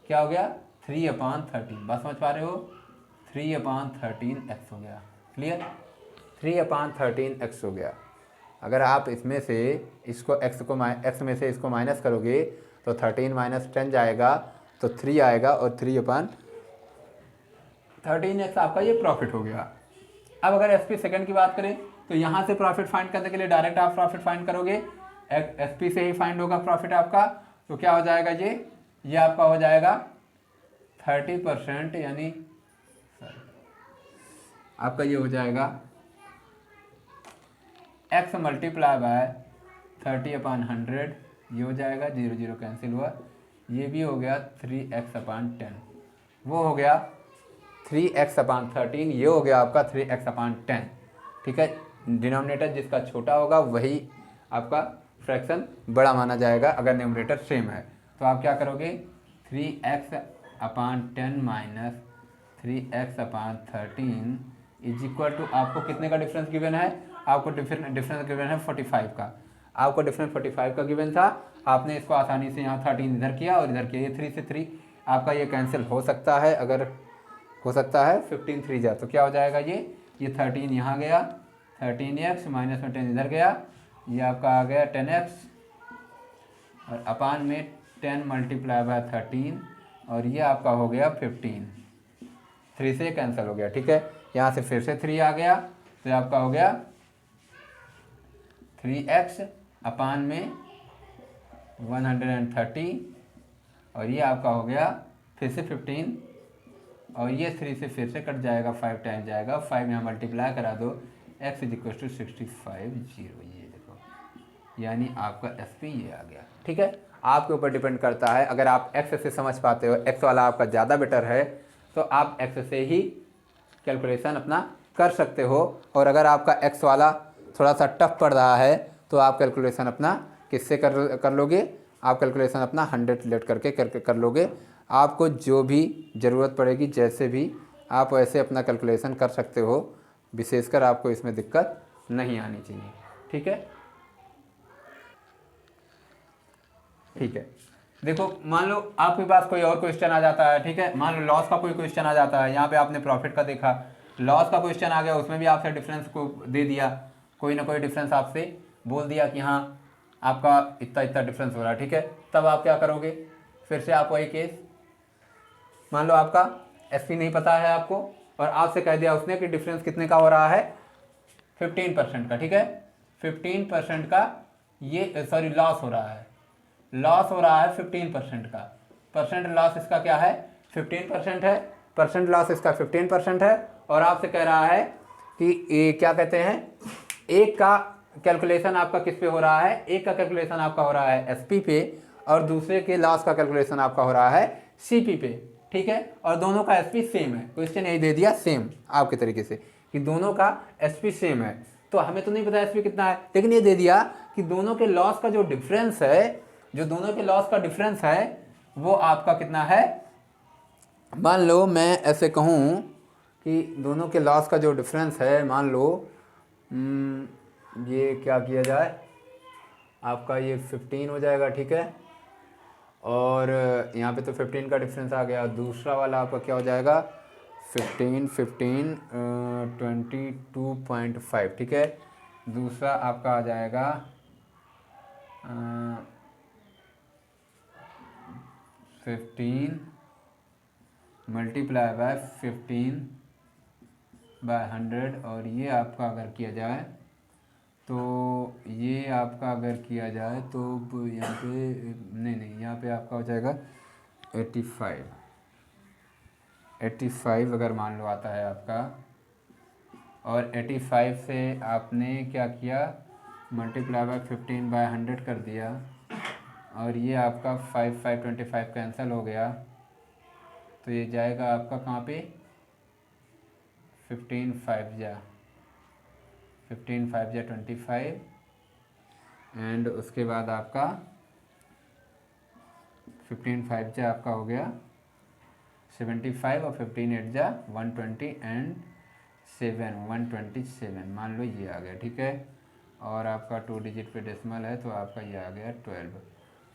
क्या हो गया 3/13। बात समझ पा रहे हो, 3/13 एक्स हो गया। क्लियर, 3/13 एक्स हो गया। अगर आप इसमें से इसको एक्स में से इसको माइनस करोगे तो 13 - 10 जाएगा तो 3 आएगा, और 3/13 एक्स आपका ये प्रॉफिट हो गया। अब अगर SP सेकंड की बात करें तो यहाँ से प्रॉफिट फाइंड करने के लिए डायरेक्ट आप प्रॉफिट फाइंड करोगे, SP से ही फाइंड होगा प्रॉफिट आपका। तो क्या हो जाएगा, ये आपका हो जाएगा 30%, यानी आपका ये हो जाएगा x मल्टीप्लाई बाय 30/100, ये हो जाएगा, 0 0 कैंसिल हुआ, ये भी हो गया 3x/10, वो हो गया 3x/13, ये हो गया आपका 3x/10। ठीक है, डिनोमिनेटर जिसका छोटा होगा वही आपका फ्रैक्शन बड़ा माना जाएगा अगर न्यूमरेटर सेम है। तो आप क्या करोगे, 3x/10 minus 3x/13 is equal to, आपको कितने का डिफरेंस गिवन है, आपको डिफरेंस गिवन है 45 का। आपको डिफरेंस 45 का गिवन था, आपने इसको आसानी से यहाँ 13 इधर किया और इधर किया, ये 3 से 3 आपका ये कैंसिल हो सकता है, अगर हो सकता है 15 3 जा, तो क्या हो जाएगा, ये 13 यहाँ गया, 13x माइनस में 10 इधर गया, ये आपका आ गया 10x, और अपान में 10 मल्टीप्लाई बाय 13, और ये आपका हो गया 15, 3 से कैंसिल हो गया। ठीक है, यहाँ से फिर से 3 आ गया, तो ये आपका हो गया 3x अपान में 130, और ये आपका हो गया फिर से 15, और ये 3 से फिर से कट जाएगा, 5 टाइम जाएगा, 5 यहाँ मल्टीप्लाई करा दो, x इज इक्वल टू 65 0, ये देखो यानी आपका SP ये आ गया। ठीक है, आपके ऊपर डिपेंड करता है। अगर आप x से समझ पाते हो, x वाला आपका ज़्यादा बेटर है, तो आप x से ही कैलकुलेशन अपना कर सकते हो। और अगर आपका x वाला थोड़ा सा टफ पड़ रहा है तो आप कैलकुलेशन अपना किससे कर लोगे, आप कैलकुलेशन अपना 100 लेट करके कर लोगे। आपको जो भी ज़रूरत पड़ेगी, जैसे भी आप वैसे अपना कैलकुलेशन कर सकते हो, विशेषकर आपको इसमें दिक्कत नहीं आनी चाहिए। ठीक है, ठीक है। देखो, मान लो आपके पास कोई और क्वेश्चन आ जाता है। ठीक है, मान लो लॉस का कोई क्वेश्चन आ जाता है। यहाँ पे आपने प्रॉफिट का देखा, लॉस का क्वेश्चन आ गया, उसमें भी आपसे डिफरेंस को दे दिया, कोई ना कोई डिफरेंस आपसे बोल दिया कि हाँ आपका इतना इतना डिफरेंस हो रहा है। ठीक है, तब आप क्या करोगे, फिर से आप वही केस, मान लो आपका SP नहीं पता है आपको, और आपसे कह दिया उसने कि डिफरेंस कितने का हो रहा है, 15% का। ठीक है, 15% का ये सॉरी लॉस हो रहा है, लॉस हो रहा है 15% का। परसेंट लॉस इसका क्या है, 15% है, परसेंट लॉस इसका 15% है। और आपसे कह रहा है कि क्या कहते हैं, एक का कैलकुलेशन आपका किस पे हो रहा है, एक का कैलकुलेशन आपका हो रहा है SP पे, और दूसरे के लॉस का कैलकुलेशन आपका हो रहा है CP पे। ठीक है, और दोनों का SP सेम है। क्वेश्चन यही दे दिया सेम आपके तरीके से कि दोनों का SP सेम है। तो हमें तो नहीं पता SP कितना है, लेकिन ये दे दिया कि दोनों के लॉस का जो डिफरेंस है, जो दोनों के लॉस का डिफरेंस है वो आपका कितना है। मान लो मैं ऐसे कहूँ कि दोनों के लॉस का जो डिफरेंस है, मान लो ये क्या किया जाए, आपका ये 15 हो जाएगा। ठीक है, और यहाँ पे तो 15 का डिफरेंस आ गया। दूसरा वाला आपका क्या हो जाएगा, 22.5। ठीक है, दूसरा आपका आ जाएगा 15 मल्टीप्लाई बाय 15/100। और ये आपका अगर किया जाए तो ये आपका अगर किया जाए तो यहाँ पे नहीं, यहाँ पे आपका हो जाएगा 85 अगर मान लो आता है आपका। और 85 से आपने क्या किया, मल्टीप्लाई बाय 15/100 कर दिया, और ये आपका 5/5 कैंसिल हो गया, तो ये जाएगा आपका कहाँ पे, 15/5 जा 25, एंड उसके बाद आपका 15/5 जा आपका हो गया 75, और 15/8 जा 120 एंड 127 मान लो ये आ गया। ठीक है, और आपका 2 डिजिट पे डेसिमल है, तो आपका ये आ गया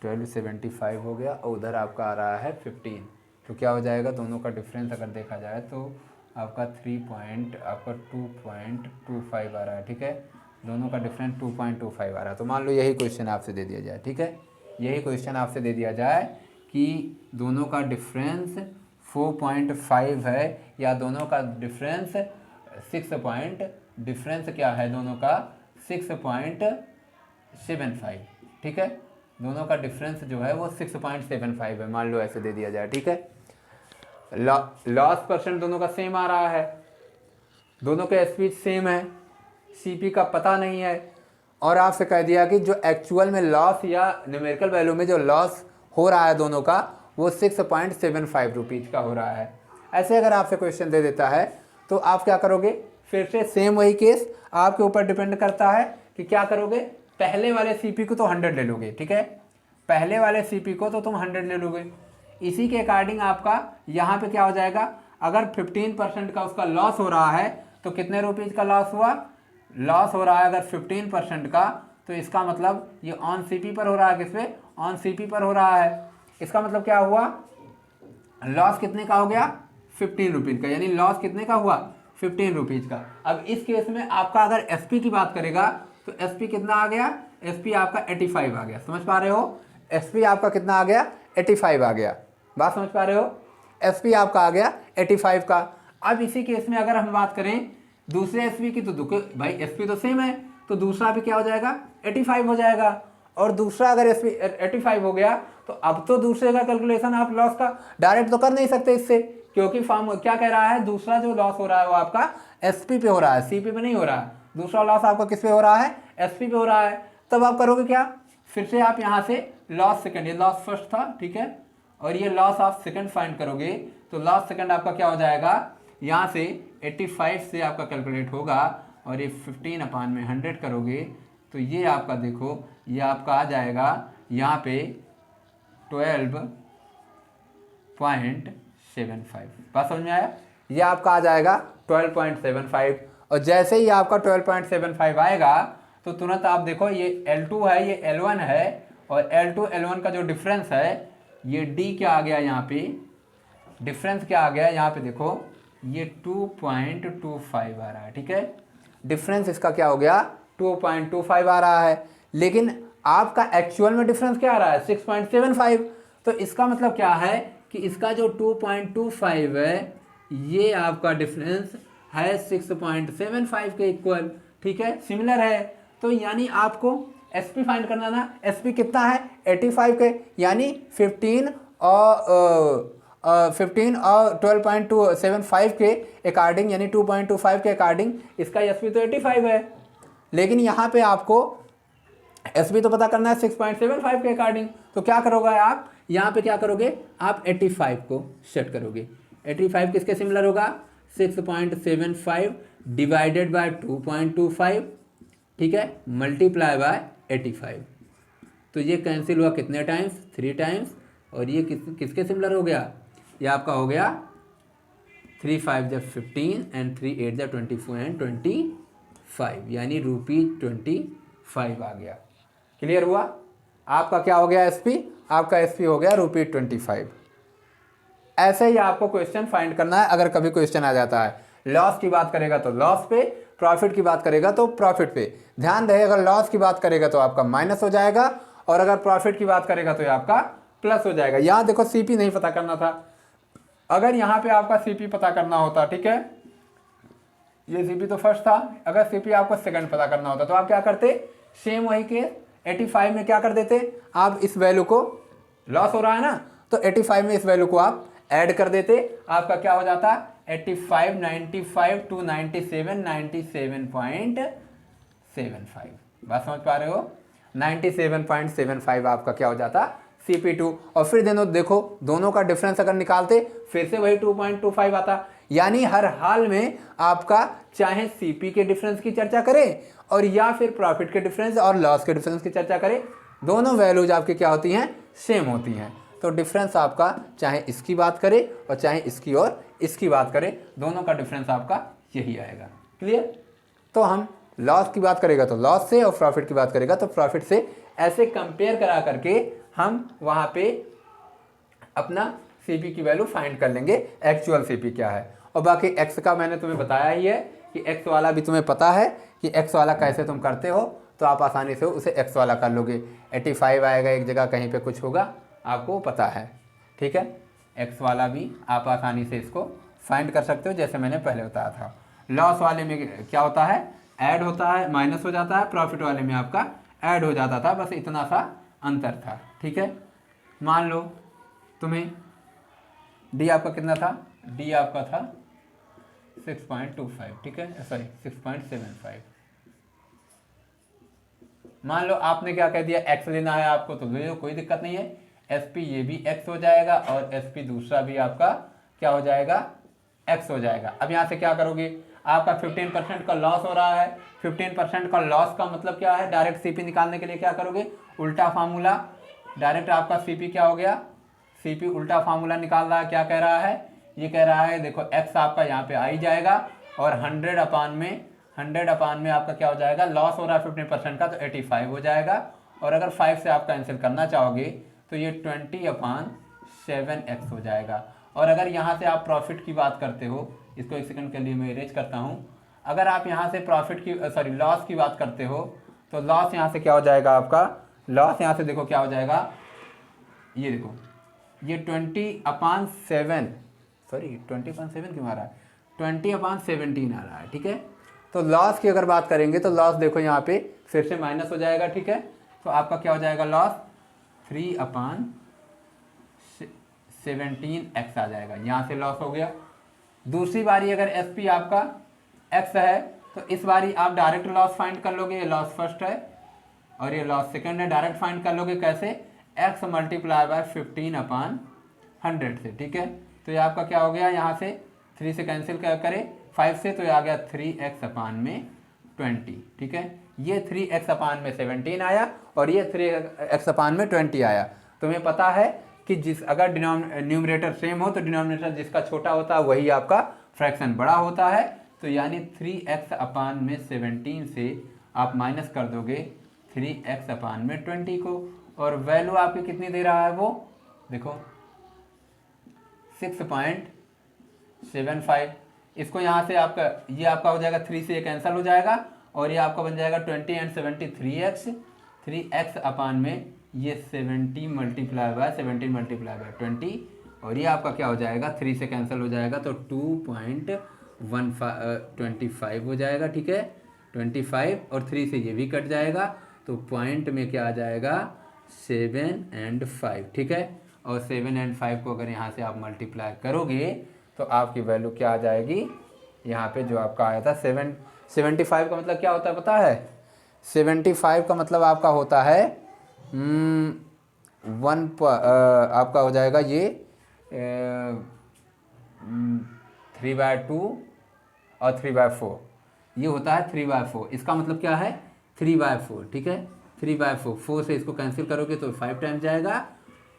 1275 हो गया, और उधर आपका आ रहा है 15। तो क्या हो जाएगा, दोनों का डिफरेंस अगर देखा जाए तो आपका 2.25 आ रहा है। ठीक है, दोनों का डिफरेंस 2.25 आ रहा है। तो मान लो यही क्वेश्चन आपसे दे दिया जाए। ठीक है, यही क्वेश्चन आपसे दे दिया जाए कि दोनों का डिफरेंस 4.5 है, या दोनों का डिफरेंस डिफरेंस क्या है, दोनों का 6.75। ठीक है, दोनों का डिफरेंस जो है वो 6.75 है, मान लो ऐसे दे दिया जाए। ठीक है, लॉस परसेंट दोनों का सेम आ रहा है, दोनों के SP सेम है, CP का पता नहीं है, और आपसे कह दिया कि जो एक्चुअल में लॉस या न्यूमेरिकल वैल्यू में जो लॉस हो रहा है दोनों का, वो 6.75 रुपीज़ का हो रहा है। ऐसे अगर आपसे क्वेश्चन दे देता है तो आप क्या करोगे, फिर से सेम वही केस, आपके ऊपर डिपेंड करता है कि क्या करोगे। पहले वाले CP को तो 100 ले लोगे। ठीक है, पहले वाले CP को तो तुम 100 ले लोगे। इसी के अकॉर्डिंग आपका यहाँ पे क्या हो जाएगा, अगर 15% का उसका लॉस हो रहा है तो कितने रुपीज़ का लॉस हुआ, लॉस हो रहा है अगर 15% का, तो इसका मतलब ये ऑन CP पर हो रहा है, किस पे, ऑन CP पर हो रहा है। इसका मतलब क्या हुआ, लॉस कितने का हो गया, 15 रुपीज़ का, यानी लॉस कितने का हुआ, 15 रुपीज़ का। अब इस केस में आपका अगर SP की बात करेगा तो SP कितना आ गया, SP आपका 85 आ गया। समझ पा रहे हो, SP आपका कितना आ गया, 85 आ गया। बात समझ पा रहे हो, SP आपका आ गया 85 का। अब इसी केस में अगर हम बात करें दूसरे SP की, तो भाई SP तो सेम है, तो दूसरा भी क्या हो जाएगा, 85 हो जाएगा। और दूसरा अगर SP 85 हो गया तो अब तो दूसरे का कैलकुलेशन आप लॉस का डायरेक्ट तो कर नहीं सकते इससे, क्योंकि फॉर्म क्या कह रहा है, दूसरा जो लॉस हो रहा है वो आपका SP पे हो रहा है, CP पे नहीं हो रहा है। दूसरा लॉस आपका किस पे हो रहा है, SP पे हो रहा है। तब आप करोगे क्या, फिर से आप यहाँ से लॉस सेकंड, ये लॉस फर्स्ट था, ठीक है, और ये लॉस आप सेकंड फाइंड करोगे, तो लॉस सेकंड आपका क्या हो जाएगा, यहाँ से 85 से आपका कैलकुलेट होगा और ये 15/100 करोगे तो ये आपका देखो ये आपका आ जाएगा यहाँ पे 12.75। बात समझ में आया, ये आपका आ जाएगा 12.75। और जैसे ही आपका 12.75 आएगा तो तुरंत आप देखो ये L2 है, ये L1 है, और L2 L1 का जो डिफरेंस है ये D क्या आ गया, यहाँ पे डिफरेंस क्या आ गया, यहाँ पे देखो ये 2.25 आ रहा है, ठीक है, डिफरेंस इसका क्या हो गया 2.25 आ रहा है, लेकिन आपका एक्चुअल में डिफरेंस क्या आ रहा है 6.75। तो इसका मतलब क्या है कि इसका जो 2.25 है ये आपका डिफरेंस है 6.75 के इक्वल, ठीक है, सिमिलर है। तो यानी आपको एसपी फाइंड करना ना, एसपी कितना है 85 के, यानी 15 और 12.275 के अकॉर्डिंग, यानी 2.25 के अकॉर्डिंग इसका एसपी तो 85 है, लेकिन यहाँ पे आपको एसपी तो पता करना है 6.75 के अकॉर्डिंग। तो क्या करोगे आप, यहाँ पे क्या करोगे आप 85 को सेट करोगे, 85 किसके सिमिलर होगा 6.75 डिवाइडेड बाय 2.25, ठीक है, मल्टीप्लाई बाय 85। तो ये कैंसिल हुआ कितने टाइम्स 3 टाइम्स, और ये किसके सिमिलर हो गया, ये आपका हो गया 3 5 जब 15 एंड 3 8 जब 24 एंड 25, यानी ₹25 आ गया। क्लियर हुआ, आपका क्या हो गया एसपी, आपका एसपी हो गया ₹25। ऐसे ही आपको क्वेश्चन फाइंड करना है। अगर कभी क्वेश्चन आ जाता है लॉस की बात करेगा तो लॉस पे, प्रॉफिट की बात करेगा तो प्रॉफिट पे, ध्यान रहे अगर लॉस की बात करेगा तो आपका माइनस हो जाएगा, और अगर प्रॉफिट की बात करेगा तो ये आपका प्लस हो जाएगा। यहाँ देखो सीपी नहीं पता करना था, अगर यहाँ पे आपका सीपी पता करना होता, ठीक है, ये सीपी तो फर्स्ट था, अगर सीपी आपको सेकंड पता करना होता तो आप क्या करते, सेम वही केस 85 में क्या कर देते, आप इस वैल्यू को, लॉस हो रहा है ना, तो 85 में इस वैल्यू को आप ऐड कर देते, आपका क्या हो जाता 85 95 टू 97 97.75। बात समझ पा रहे हो, 97.75 आपका क्या हो जाता CP2। और फिर देखो दोनों का डिफरेंस अगर निकालते फिर से वही 2.25 आता, यानी हर हाल में आपका चाहे CP के डिफरेंस की चर्चा करें और या फिर प्रॉफिट के डिफरेंस और लॉस के डिफरेंस की चर्चा करें, दोनों वैल्यूज आपकी क्या होती हैं, सेम होती हैं। तो डिफरेंस आपका चाहे इसकी बात करें और चाहे इसकी और इसकी बात करें, दोनों का डिफरेंस आपका यही आएगा। क्लियर, तो हम लॉस की बात करेगा तो लॉस से और प्रॉफिट की बात करेगा तो प्रॉफिट से, ऐसे कंपेयर करा करके हम वहाँ पे अपना CP की वैल्यू फाइंड कर लेंगे, एक्चुअल CP क्या है। और बाकी x का मैंने तुम्हें बताया ही है कि x वाला भी तुम्हें पता है कि x वाला कैसे तुम करते हो, तो आप आसानी से उसे x वाला कर लोगे। 85 आएगा एक जगह, कहीं पे कुछ होगा, आपको पता है, ठीक है। x वाला भी आप आसानी से इसको फाइंड कर सकते हो, जैसे मैंने पहले बताया था। लॉस वाले में क्या होता है, ऐड होता है, माइनस हो जाता है, प्रॉफिट वाले में आपका ऐड हो जाता था, बस इतना सा अंतर था, ठीक है। मान लो तुम्हें डी आपका कितना था, डी आपका था 6.25, ठीक है, सॉरी 6.75। मान लो आपने क्या कह दिया x लेना है आपको, तो ले लो, कोई दिक्कत नहीं है। SP ये भी x हो जाएगा और SP दूसरा भी आपका क्या हो जाएगा, x हो जाएगा। अब यहाँ से क्या करोगे, आपका 15% का लॉस हो रहा है, 15% का लॉस का मतलब क्या है, डायरेक्ट CP निकालने के लिए क्या करोगे, उल्टा फार्मूला, डायरेक्ट आपका CP क्या हो गया, CP उल्टा फार्मूला निकाल रहा है, क्या कह रहा है, ये कह रहा है देखो x आपका यहाँ पे आ ही जाएगा और 100 अपान में आपका क्या हो जाएगा, लॉस हो रहा है 15% का तो 85 हो जाएगा, और अगर 5 से आप कैंसिल करना चाहोगे तो ये 20/7x हो जाएगा। और अगर यहाँ से आप प्रॉफिट की बात करते हो, इसको एक सेकंड के लिए मैं इरेज करता हूँ, अगर आप यहाँ से प्रॉफिट की लॉस की बात करते हो तो लॉस यहाँ से क्या हो जाएगा आपका, लॉस यहाँ से देखो क्या हो जाएगा, ये देखो ये 20/7, सॉरी 20/7 क्यों आ रहा है, 20/17 आ रहा है, ठीक है। तो लॉस की अगर बात करेंगे तो लॉस देखो यहाँ पे फिर से माइनस हो जाएगा, ठीक है। तो आपका क्या हो जाएगा, लॉस 3/17x आ जाएगा, यहाँ से लॉस हो गया। दूसरी बारी अगर SP आपका x है तो इस बारी आप डायरेक्ट लॉस फाइंड कर लोगे, ये लॉस फर्स्ट है, और ये लॉस सेकंड है, डायरेक्ट फाइंड कर लोगे कैसे, x मल्टीप्लाई बाय 15/100 से, ठीक है। तो ये आपका क्या हो गया, यहाँ से 3 से कैंसिल करें 5 से, तो ये आ गया 3x/20, ठीक है। ये 3x/17 आया और ये 3x/20 आया। तुम्हें पता है कि अगर न्यूमरेटर सेम हो तो डिनोमिनेटर जिसका छोटा होता है वही आपका फ्रैक्शन बड़ा होता है। तो यानी 3x/17 से आप माइनस कर दोगे 3x/20 को, और वैल्यू आपकी कितनी दे रहा है वो देखो 6.75। इसको यहाँ से आपका ये आपका हो जाएगा 3 से ये कैंसिल हो जाएगा और ये आपका बन जाएगा 20 एंड 70 3x/, ये 17 मल्टीप्लाई बाय 20 और ये आपका क्या हो जाएगा 3 से कैंसिल हो जाएगा तो 2.25 हो जाएगा, ठीक है। 25 और 3 से ये भी कट जाएगा तो पॉइंट में क्या आ जाएगा 7 और 5, ठीक है। और 7 और 5 को अगर यहाँ से आप मल्टीप्लाई करोगे तो आपकी वैल्यू क्या आ जाएगी, यहाँ पे जो आपका आया था 75 का मतलब क्या होता है पता है, 75 का मतलब आपका होता है आपका हो जाएगा ये 3/2 और 3/4, ये होता है 3/4। इसका मतलब क्या है 3/4, ठीक है। 3/4, 4 से इसको कैंसिल करोगे तो 5 टाइम्स जाएगा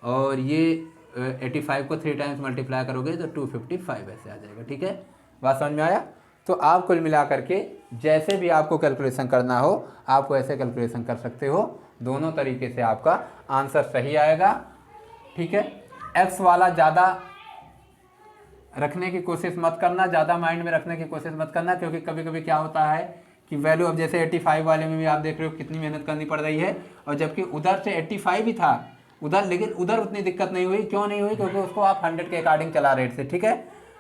और ये 85 को 3 टाइम्स मल्टीप्लाई करोगे तो 255 ऐसे आ जाएगा, ठीक है। बात समझ में आया। तो आप कुल मिला करके जैसे भी आपको कैलकुलेशन करना हो आप ऐसे कैलकुलेशन कर सकते हो, दोनों तरीके से आपका आंसर सही आएगा, ठीक है। एक्स वाला ज़्यादा रखने की कोशिश मत करना, ज़्यादा माइंड में रखने की कोशिश मत करना, क्योंकि कभी कभी क्या होता है कि वैल्यू, अब जैसे 85 वाले में भी आप देख रहे हो कितनी मेहनत करनी पड़ रही है, और जबकि उधर से 85 ही था उधर, लेकिन उधर उतनी दिक्कत नहीं हुई। क्यों नहीं हुई, क्योंकि उसको आप 100 के अकॉर्डिंग चला रहे थे, ठीक है।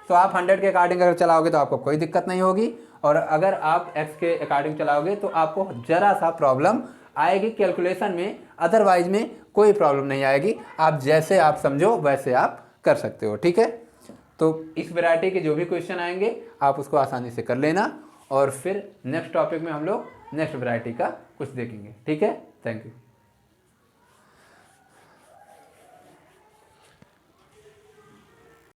तो आप 100 के अकॉर्डिंग अगर चलाओगे तो आपको कोई दिक्कत नहीं होगी, और अगर आप एक्स के अकॉर्डिंग चलाओगे तो आपको ज़रा सा प्रॉब्लम आएगी कैलकुलेशन में, अदरवाइज में कोई प्रॉब्लम नहीं आएगी। आप जैसे आप समझो वैसे आप कर सकते हो, ठीक है। तो इस वैरायटी के जो भी क्वेश्चन आएंगे आप उसको आसानी से कर लेना, और फिर नेक्स्ट टॉपिक में हम लोग नेक्स्ट वैरायटी का कुछ देखेंगे, ठीक है। Thank you.